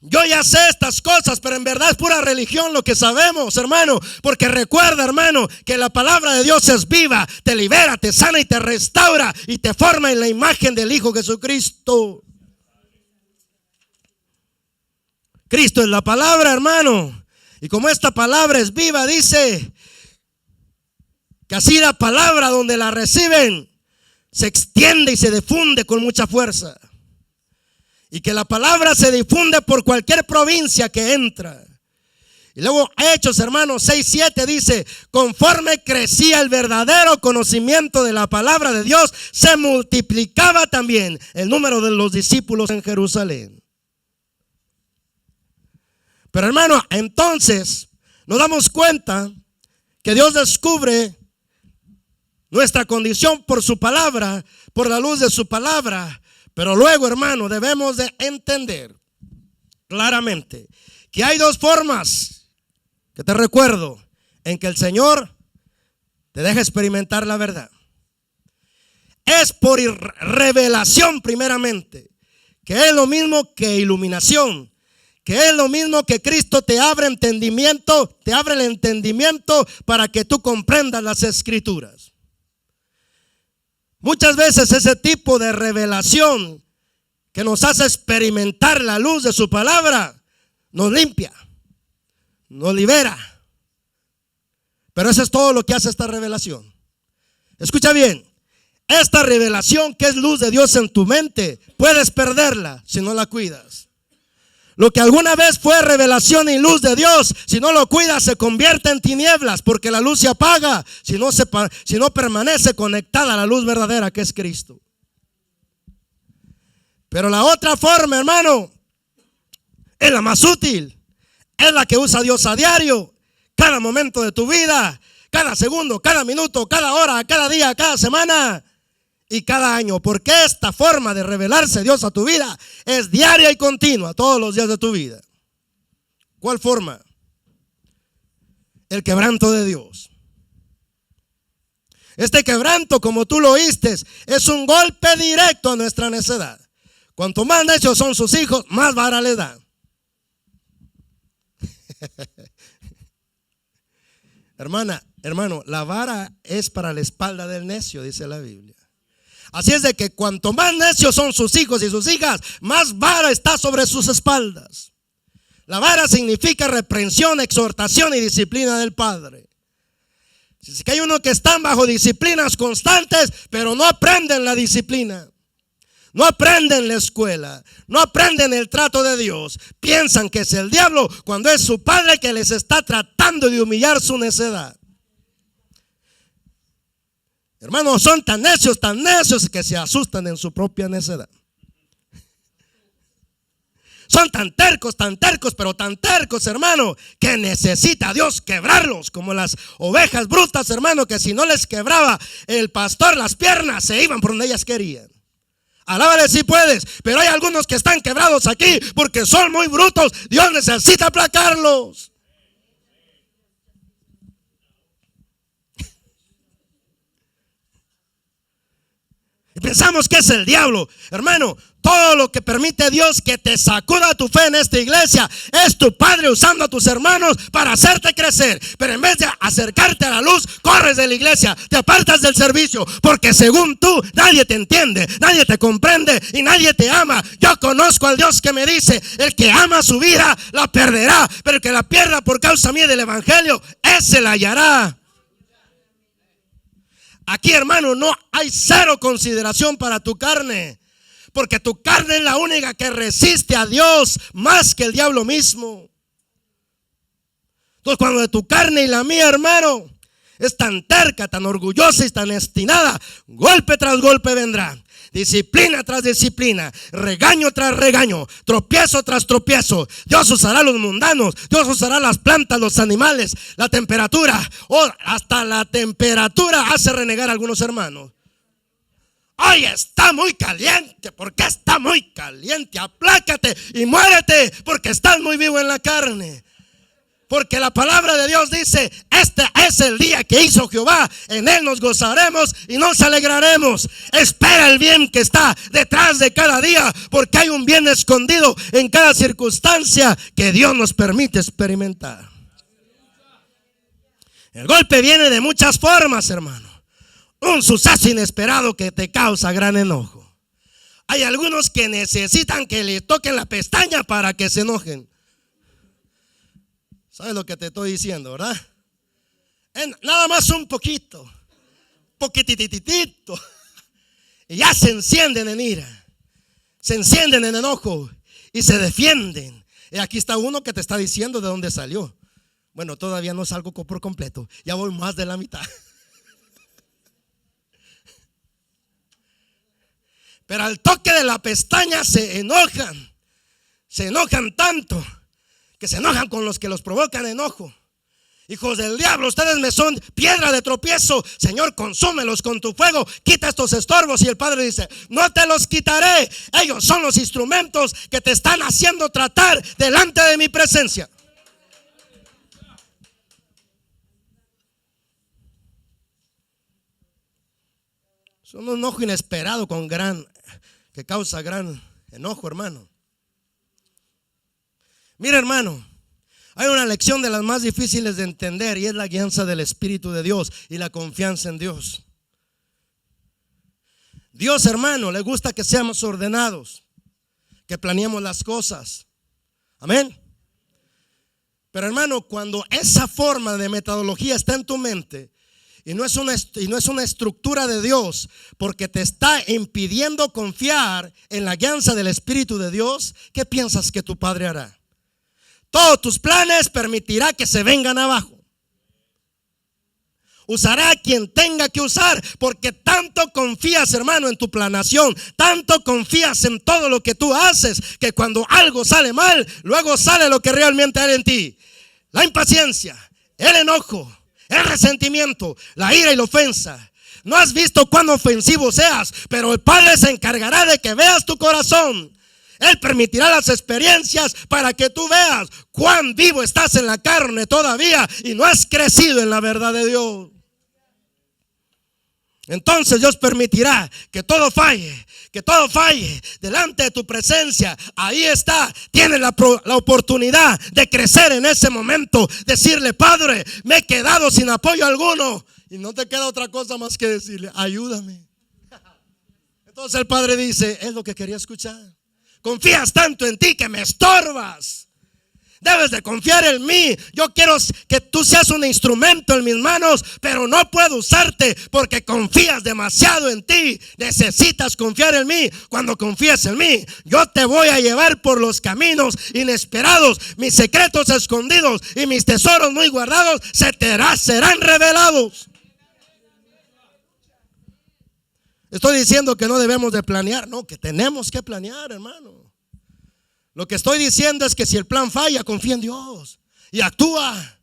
yo ya sé estas cosas, pero en verdad es pura religión lo que sabemos, hermano. Porque recuerda, hermano, que la palabra de Dios es viva, te libera, te sana y te restaura y te forma en la imagen del Hijo Jesucristo. Cristo es la palabra, hermano. Y como esta palabra es viva, dice que así la palabra donde la reciben se extiende y se difunde con mucha fuerza. Y que la palabra se difunde por cualquier provincia que entra. Y luego Hechos, hermanos, 6:7 dice: conforme crecía el verdadero conocimiento de la palabra de Dios, se multiplicaba también el número de los discípulos en Jerusalén. Pero, hermano, entonces nos damos cuenta que Dios descubre nuestra condición por su palabra, por la luz de su palabra. Pero luego, hermano, debemos de entender claramente que hay dos formas, que te recuerdo, en que el Señor te deja experimentar la verdad. Es por revelación primeramente, que es lo mismo que iluminación, que es lo mismo que Cristo te abre entendimiento, te abre el entendimiento para que tú comprendas las Escrituras. Muchas veces ese tipo de revelación que nos hace experimentar la luz de su palabra nos limpia, nos libera. Pero eso es todo lo que hace esta revelación. Escucha bien, esta revelación que es luz de Dios en tu mente, puedes perderla si no la cuidas. Lo que alguna vez fue revelación y luz de Dios, si no lo cuidas, se convierte en tinieblas, porque la luz se apaga si no permanece conectada a la luz verdadera que es Cristo. Pero la otra forma, hermano, es la más útil, es la que usa Dios a diario, cada momento de tu vida, cada segundo, cada minuto, cada hora, cada día, cada semana y cada año. Porque esta forma de revelarse Dios a tu vida es diaria y continua, todos los días de tu vida. ¿Cuál forma? El quebranto de Dios. Este quebranto, como tú lo oíste, es un golpe directo a nuestra necedad. Cuanto más necios son sus hijos, más vara les dan. Hermano, la vara es para la espalda del necio, dice la Biblia. Así es de que cuanto más necios son sus hijos y sus hijas, más vara está sobre sus espaldas. La vara significa reprensión, exhortación y disciplina del Padre. Es que hay unos que están bajo disciplinas constantes, pero no aprenden la disciplina. no aprenden en la escuela, no aprenden el trato de Dios, piensan que es el diablo cuando es su padre que les está tratando de humillar su necedad. Hermanos, son tan necios que se asustan en su propia necedad. Son tan tercos, pero tan tercos, hermano, que necesita Dios quebrarlos, como las ovejas brutas, hermano, que si no les quebraba el pastor las piernas, se iban por donde ellas querían. Alábale si puedes, pero hay algunos que están quebrados aquí porque son muy brutos. Dios necesita aplacarlos. Y pensamos que es el diablo, hermano. Todo lo que permite Dios que te sacuda tu fe en esta iglesia es tu Padre usando a tus hermanos para hacerte crecer. Pero en vez de acercarte a la luz, corres de la iglesia, te apartas del servicio, porque según tú nadie te entiende, nadie te comprende y nadie te ama. Yo conozco al Dios que me dice: el que ama su vida la perderá, pero el que la pierda por causa mía del evangelio, ese la hallará. Aquí, hermano, no hay cero consideración para tu carne, porque tu carne es la única que resiste a Dios más que el diablo mismo. Entonces, cuando de tu carne y la mía, hermano, es tan terca, tan orgullosa y tan obstinada, golpe tras golpe vendrá. Disciplina tras disciplina, regaño tras regaño, tropiezo tras tropiezo. Dios usará a los mundanos, Dios usará las plantas, los animales, la temperatura. Hasta la temperatura hace renegar a algunos hermanos. Hoy está muy caliente. ¿Por qué está muy caliente? Aplácate y muérete, porque estás muy vivo en la carne. Porque la palabra de Dios dice: este es el día que hizo Jehová, en él nos gozaremos y nos alegraremos. Espera el bien que está detrás de cada día, porque hay un bien escondido en cada circunstancia que Dios nos permite experimentar. El golpe viene de muchas formas, hermano. Un suceso inesperado que te causa gran enojo. Hay algunos que necesitan que le toquen la pestaña para que se enojen. ¿Sabes lo que te estoy diciendo, verdad? Nada más un poquito, poquitititito, y ya se encienden en ira, se encienden en enojo y se defienden. Y aquí está uno que te está diciendo de dónde salió. Bueno, todavía no salgo por completo, ya voy más de la mitad. Pero al toque de la pestaña se enojan tanto que se enojan con los que los provocan enojo. Hijos del diablo, ustedes me son piedra de tropiezo. Señor, consúmelos con tu fuego, quita estos estorbos. Y el Padre dice: no te los quitaré. Ellos son los instrumentos que te están haciendo tratar delante de mi presencia. Es un enojo inesperado que causa gran enojo, hermano. Mira, hermano, hay una lección de las más difíciles de entender, y es la guianza del Espíritu de Dios y la confianza en Dios. Dios, hermano, le gusta que seamos ordenados, que planeemos las cosas. Amén. Pero, hermano, cuando esa forma de metodología está en tu mente y no es una estructura de Dios, porque te está impidiendo confiar en la guianza del Espíritu de Dios, ¿qué piensas que tu Padre hará? Todos tus planes permitirá que se vengan abajo. Usará a quien tenga que usar, porque tanto confías, hermano, en tu planeación, tanto confías en todo lo que tú haces, que cuando algo sale mal, luego sale lo que realmente hay en ti: la impaciencia, el enojo, el resentimiento, la ira y la ofensa. No has visto cuán ofensivo seas, pero el Padre se encargará de que veas tu corazón. Él permitirá las experiencias para que tú veas cuán vivo estás en la carne todavía y no has crecido en la verdad de Dios. Entonces Dios permitirá que todo falle delante de tu presencia. Ahí está, tienes la oportunidad de crecer en ese momento. Decirle: Padre, me he quedado sin apoyo alguno. Y no te queda otra cosa más que decirle: ayúdame. Entonces el Padre dice: es lo que quería escuchar. Confías tanto en ti que me estorbas. Debes de confiar en mí. Yo quiero que tú seas un instrumento en mis manos, pero no puedo usarte porque confías demasiado en ti. Necesitas confiar en mí. Cuando confíes en mí, yo te voy a llevar por los caminos inesperados. Mis secretos escondidos y mis tesoros muy guardados serán revelados. Estoy diciendo que no debemos de planear. No, que tenemos que planear, hermano. Lo que estoy diciendo es que si el plan falla, confía en Dios y actúa.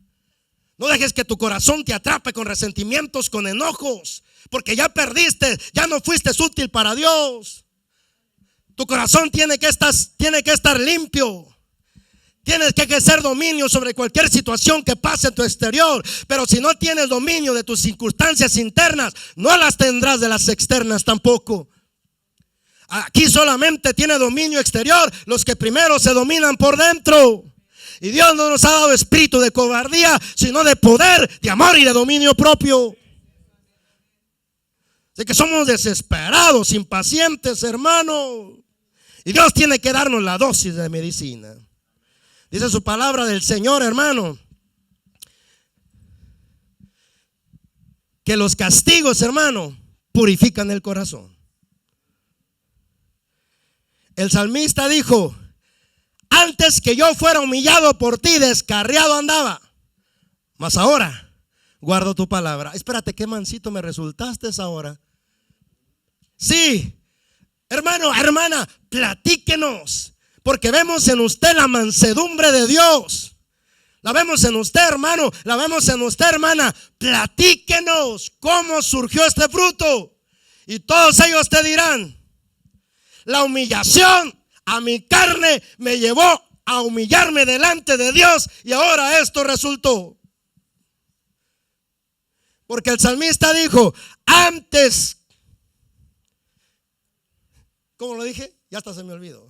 No dejes que tu corazón te atrape con resentimientos, con enojos, porque ya perdiste, ya no fuiste útil para Dios. Tu corazón tiene que estar limpio. Tienes que ejercer dominio sobre cualquier situación que pase en tu exterior. Pero si no tienes dominio de tus circunstancias internas, no las tendrás de las externas tampoco. Aquí solamente tiene dominio exterior los que primero se dominan por dentro. Y Dios no nos ha dado espíritu de cobardía, sino de poder, de amor y de dominio propio. Así que somos desesperados, impacientes, hermano. Y Dios tiene que darnos la dosis de medicina. Dice su palabra del Señor, hermano, que los castigos, hermano, purifican el corazón. El salmista dijo: antes que yo fuera humillado por ti, descarriado andaba, mas ahora guardo tu palabra. Espérate, qué mansito me resultaste ahora. Sí, hermano, hermana, platíquenos, porque vemos en usted la mansedumbre de Dios. La vemos en usted, hermano, la vemos en usted, hermana. Platíquenos cómo surgió este fruto. Y todos ellos te dirán: la humillación a mi carne me llevó a humillarme delante de Dios, y ahora esto resultó. Porque el salmista dijo: antes, ¿cómo lo dije? Ya hasta se me olvidó.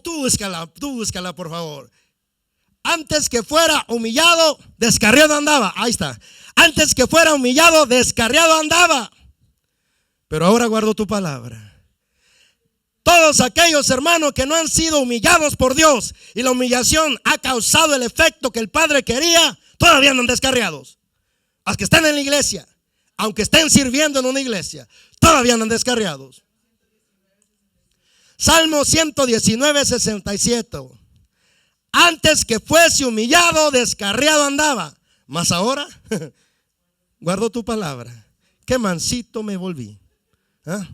Tú búscala por favor. Antes que fuera humillado, descarriado andaba. Ahí está. Antes que fuera humillado, descarriado andaba, pero ahora guardo tu palabra. Todos aquellos, hermanos, que no han sido humillados por Dios y la humillación ha causado el efecto que el Padre quería, todavía andan descarriados. Los que están en la iglesia, aunque estén sirviendo en una iglesia, todavía andan descarriados. Salmo 119, 67. Antes que fuese humillado, descarriado andaba, mas ahora guardo tu palabra. Qué mansito me volví. ¿Ah?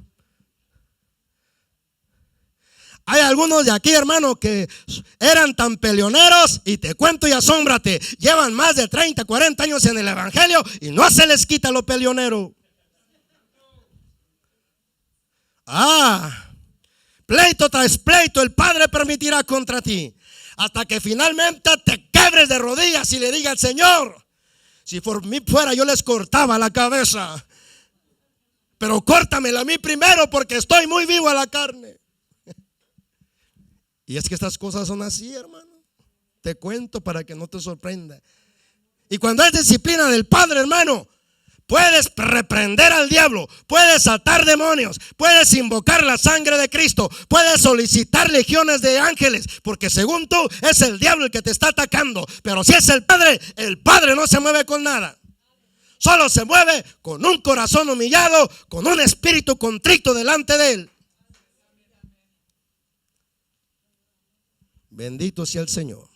Hay algunos de aquí, hermano, que eran tan peleoneros, y te cuento y asómbrate, llevan más de 30, 40 años en el evangelio y no se les quita lo peleonero. Pleito tras pleito el Padre permitirá contra ti, hasta que finalmente te quebres de rodillas y le diga al Señor: si por mí fuera, yo les cortaba la cabeza, pero córtamela a mí primero, porque estoy muy vivo a la carne. Y es que estas cosas son así, hermano. Te cuento para que no te sorprenda. Y cuando es disciplina del Padre, hermano, puedes reprender al diablo, puedes atar demonios, puedes invocar la sangre de Cristo, puedes solicitar legiones de ángeles, porque según tú es el diablo el que te está atacando. Pero si es el Padre no se mueve con nada. Solo se mueve con un corazón humillado, con un espíritu contrito delante de Él. Bendito sea el Señor.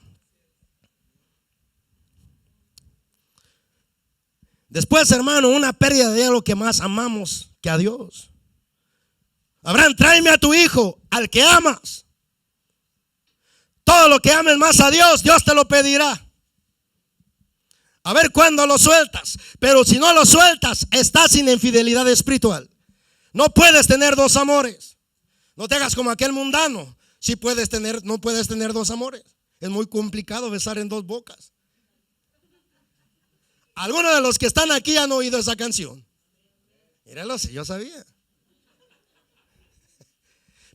Después, hermano, una pérdida de lo que más amamos que a Dios. Abraham, tráeme a tu hijo, al que amas. Todo lo que ames más a Dios, Dios te lo pedirá. A ver cuándo lo sueltas. Pero si no lo sueltas, estás sin infidelidad espiritual. No puedes tener dos amores. No te hagas como aquel mundano. Si puedes tener, no puedes tener dos amores. Es muy complicado besar en dos bocas. Algunos de los que están aquí han oído esa canción. Míralo, si yo sabía.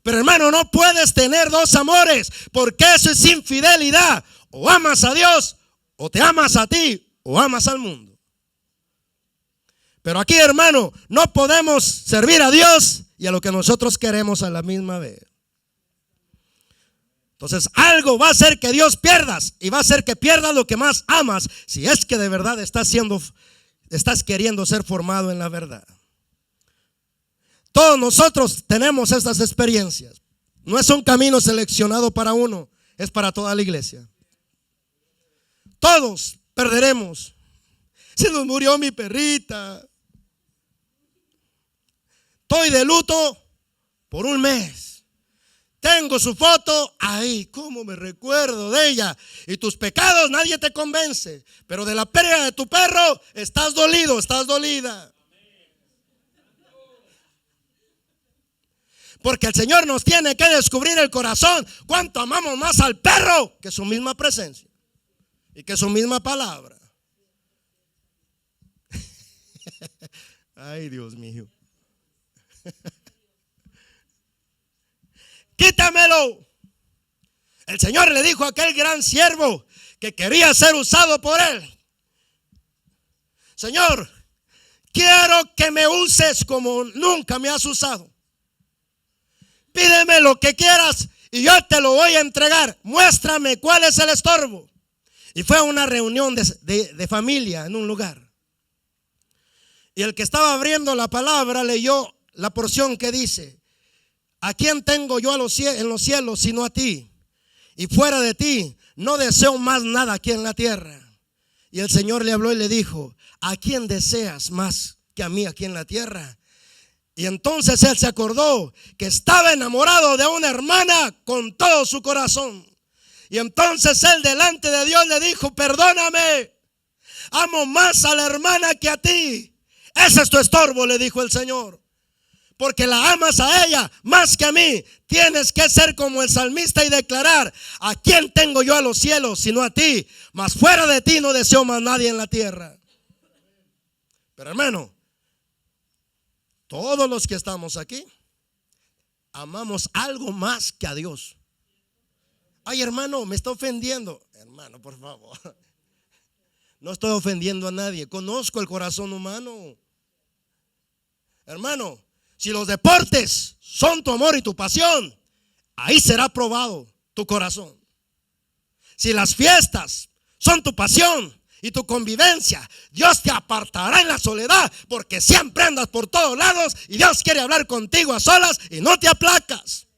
Pero hermano, no puedes tener dos amores, porque eso es infidelidad. O amas a Dios, o te amas a ti, o amas al mundo. Pero aquí, hermano, no podemos servir a Dios y a lo que nosotros queremos a la misma vez. Entonces algo va a hacer que Dios pierdas, y va a hacer que pierdas lo que más amas, si es que de verdad estás queriendo ser formado en la verdad. Todos nosotros tenemos estas experiencias. No es un camino seleccionado para uno, es para toda la iglesia. Todos perderemos. Se nos murió mi perrita. Estoy de luto por un mes. Tengo su foto ahí. ¿Cómo me recuerdo de ella? Y tus pecados nadie te convence. Pero de la pérdida de tu perro estás dolido, estás dolida. Porque el Señor nos tiene que descubrir el corazón. Cuánto amamos más al perro que su misma presencia y que su misma palabra. Ay, Dios mío. Quítamelo. El Señor le dijo a aquel gran siervo que quería ser usado por él: Señor, quiero que me uses como nunca me has usado. Pídeme lo que quieras y yo te lo voy a entregar. Muéstrame cuál es el estorbo. Y fue a una reunión de familia en un lugar. Y el que estaba abriendo la palabra leyó la porción que dice: ¿a quién tengo yo en los cielos sino a ti? Y fuera de ti no deseo más nada aquí en la tierra. Y el Señor le habló y le dijo: ¿a quién deseas más que a mí aquí en la tierra? Y entonces él se acordó que estaba enamorado de una hermana con todo su corazón. Y entonces él delante de Dios le dijo: perdóname, amo más a la hermana que a ti. Ese es tu estorbo, le dijo el Señor, porque la amas a ella más que a mí. Tienes que ser como el salmista y declarar: ¿a quién tengo yo a los cielos sino a ti? Mas fuera de ti no deseo más nadie en la tierra. Pero hermano, todos los que estamos aquí amamos algo más que a Dios. Ay, hermano, me está ofendiendo. Hermano, por favor, no estoy ofendiendo a nadie. Conozco el corazón humano. Hermano, si los deportes son tu amor y tu pasión, ahí será probado tu corazón. Si las fiestas son tu pasión y tu convivencia, Dios te apartará en la soledad, porque siempre andas por todos lados y Dios quiere hablar contigo a solas y no te aplacas.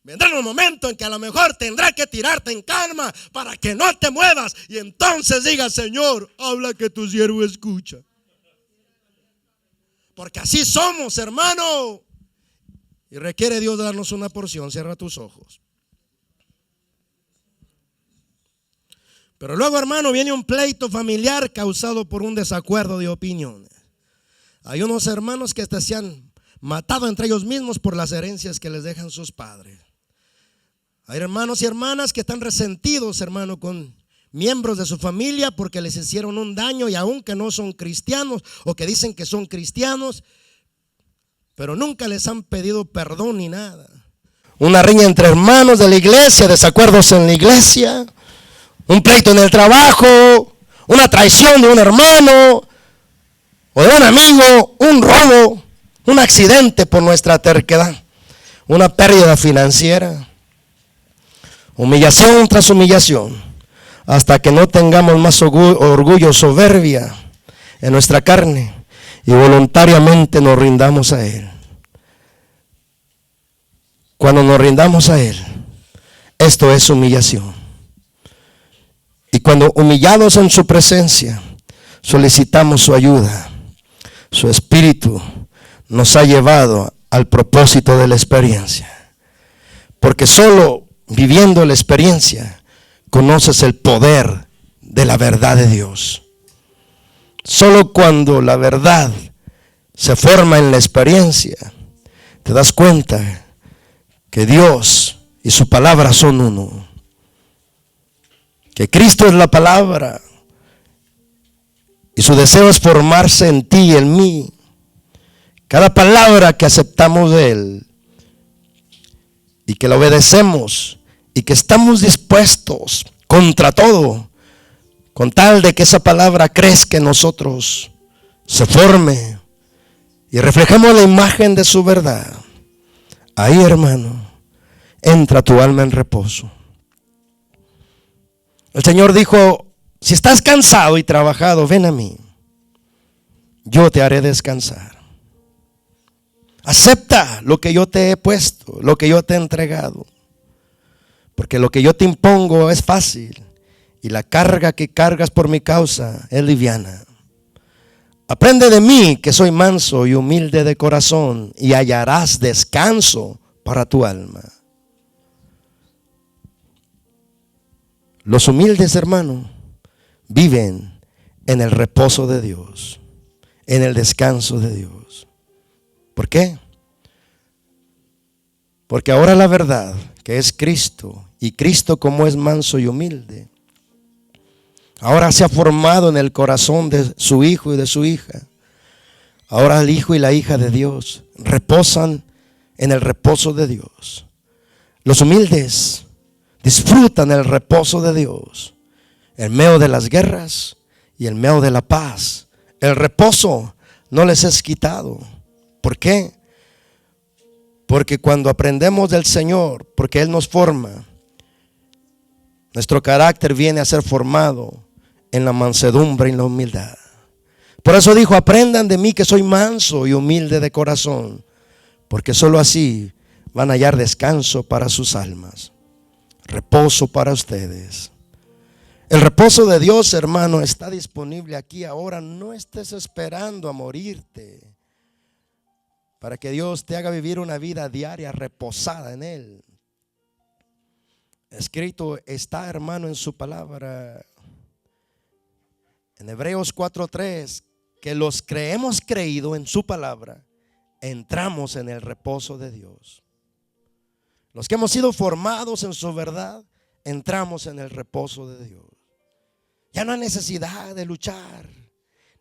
Vendrá un momento en que a lo mejor tendrá que tirarte en cama para que no te muevas, y entonces diga: Señor, habla que tu siervo escucha. Porque así somos, hermano, y requiere Dios darnos una porción. Cierra tus ojos. Pero luego, hermano, viene un pleito familiar causado por un desacuerdo de opiniones. Hay unos hermanos que hasta se han matado entre ellos mismos por las herencias que les dejan sus padres. Hay hermanos y hermanas que están resentidos, hermano, con miembros de su familia porque les hicieron un daño, y aunque no son cristianos o que dicen que son cristianos, pero nunca les han pedido perdón ni nada. Una riña entre hermanos de la iglesia, desacuerdos en la iglesia, un pleito en el trabajo, una traición de un hermano o de un amigo, un robo, un accidente por nuestra terquedad, una pérdida financiera, humillación tras humillación, hasta que no tengamos más orgullo, soberbia en nuestra carne y voluntariamente nos rindamos a Él. Cuando nos rindamos a Él, esto es humillación. Y cuando humillados en su presencia, solicitamos su ayuda, su espíritu nos ha llevado al propósito de la experiencia. Porque solo viviendo la experiencia conoces el poder de la verdad de Dios. Solo cuando la verdad se forma en la experiencia, te das cuenta que Dios y su palabra son uno. Que Cristo es la palabra y su deseo es formarse en ti y en mí. Cada palabra que aceptamos de Él y que la obedecemos y que estamos dispuestos contra todo, con tal de que esa palabra crezca en nosotros, se forme y reflejamos la imagen de su verdad, ahí, hermano, entra tu alma en reposo. El Señor dijo: si estás cansado y trabajado, ven a mí, yo te haré descansar. Acepta lo que yo te he puesto, lo que yo te he entregado, porque lo que yo te impongo es fácil y la carga que cargas por mi causa es liviana. Aprende de mí, que soy manso y humilde de corazón, y hallarás descanso para tu alma. Los humildes, hermano, viven en el reposo de Dios, en el descanso de Dios. ¿Por qué? Porque ahora la verdad, que es Cristo, y Cristo como es manso y humilde, ahora se ha formado en el corazón de su hijo y de su hija. Ahora el hijo y la hija de Dios reposan en el reposo de Dios. Los humildes disfrutan el reposo de Dios en medio de las guerras y en medio de la paz. El reposo no les es quitado. ¿Por qué? Porque cuando aprendemos del Señor, porque Él nos forma, nuestro carácter viene a ser formado en la mansedumbre y en la humildad. Por eso dijo: aprendan de mí, que soy manso y humilde de corazón, porque solo así van a hallar descanso para sus almas, reposo para ustedes. El reposo de Dios, hermano, está disponible aquí ahora. No estés esperando a morirte para que Dios te haga vivir una vida diaria reposada en Él. Escrito está, hermano, en su palabra, en Hebreos 4:3, que los que hemos creído en su palabra entramos en el reposo de Dios. Los que hemos sido formados en su verdad entramos en el reposo de Dios. Ya no hay necesidad de luchar,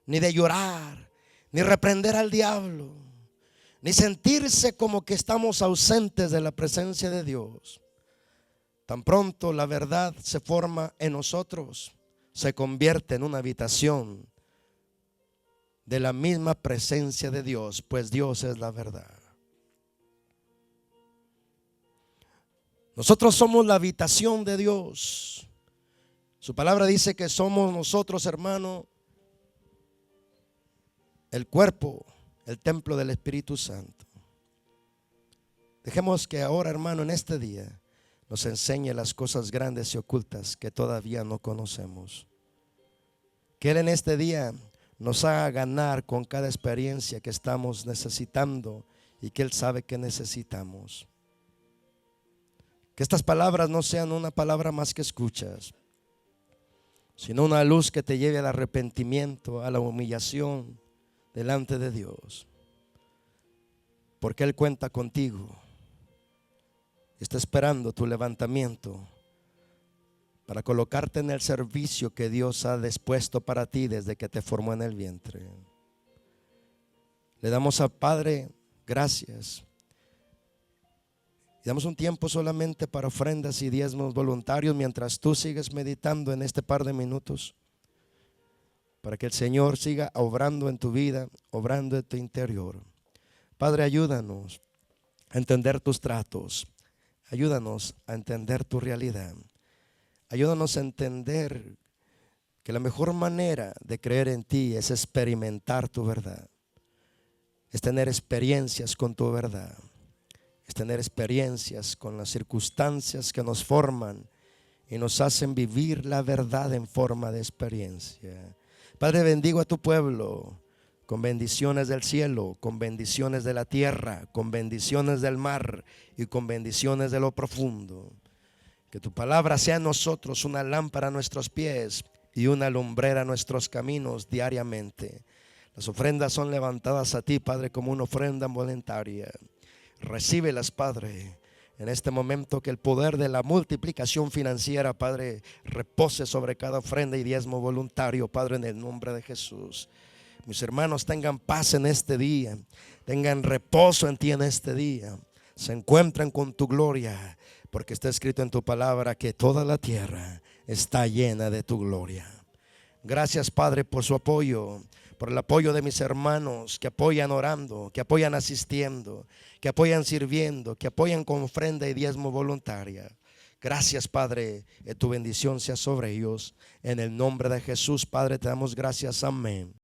ni de llorar, ni reprender al diablo, ni sentirse como que estamos ausentes de la presencia de Dios. Tan pronto la verdad se forma en nosotros, se convierte en una habitación de la misma presencia de Dios, pues Dios es la verdad. Nosotros somos la habitación de Dios. Su palabra dice que somos nosotros, hermano, el cuerpo, el templo del Espíritu Santo. Dejemos que ahora, hermano, en este día nos enseñe las cosas grandes y ocultas que todavía no conocemos. Que Él en este día nos haga ganar con cada experiencia que estamos necesitando y que Él sabe que necesitamos. Que estas palabras no sean una palabra más que escuchas, sino una luz que te lleve al arrepentimiento, a la humillación delante de Dios. Porque Él cuenta contigo. Está esperando tu levantamiento para colocarte en el servicio que Dios ha dispuesto para ti desde que te formó en el vientre. Le damos al Padre gracias. Y damos un tiempo solamente para ofrendas y diezmos voluntarios mientras tú sigues meditando en este par de minutos, para que el Señor siga obrando en tu vida, obrando en tu interior. Padre, ayúdanos a entender tus tratos. Ayúdanos a entender tu realidad. Ayúdanos a entender que la mejor manera de creer en ti es experimentar tu verdad. Es tener experiencias con tu verdad. Es tener experiencias con las circunstancias que nos forman y nos hacen vivir la verdad en forma de experiencia. Padre, bendigo a tu pueblo con bendiciones del cielo, con bendiciones de la tierra, con bendiciones del mar y con bendiciones de lo profundo. Que tu palabra sea en nosotros una lámpara a nuestros pies y una lumbrera a nuestros caminos diariamente. Las ofrendas son levantadas a ti, Padre, como una ofrenda voluntaria. Recíbelas, Padre, en este momento, que el poder de la multiplicación financiera, Padre, repose sobre cada ofrenda y diezmo voluntario, Padre, en el nombre de Jesús. Mis hermanos, tengan paz en este día, tengan reposo en ti en este día, se encuentran con tu gloria, porque está escrito en tu palabra que toda la tierra está llena de tu gloria. Gracias, Padre, por su apoyo, por el apoyo de mis hermanos que apoyan orando, que apoyan asistiendo, que apoyan sirviendo, que apoyan con ofrenda y diezmo voluntaria. Gracias, Padre, que tu bendición sea sobre ellos. En el nombre de Jesús, Padre, te damos gracias. Amén.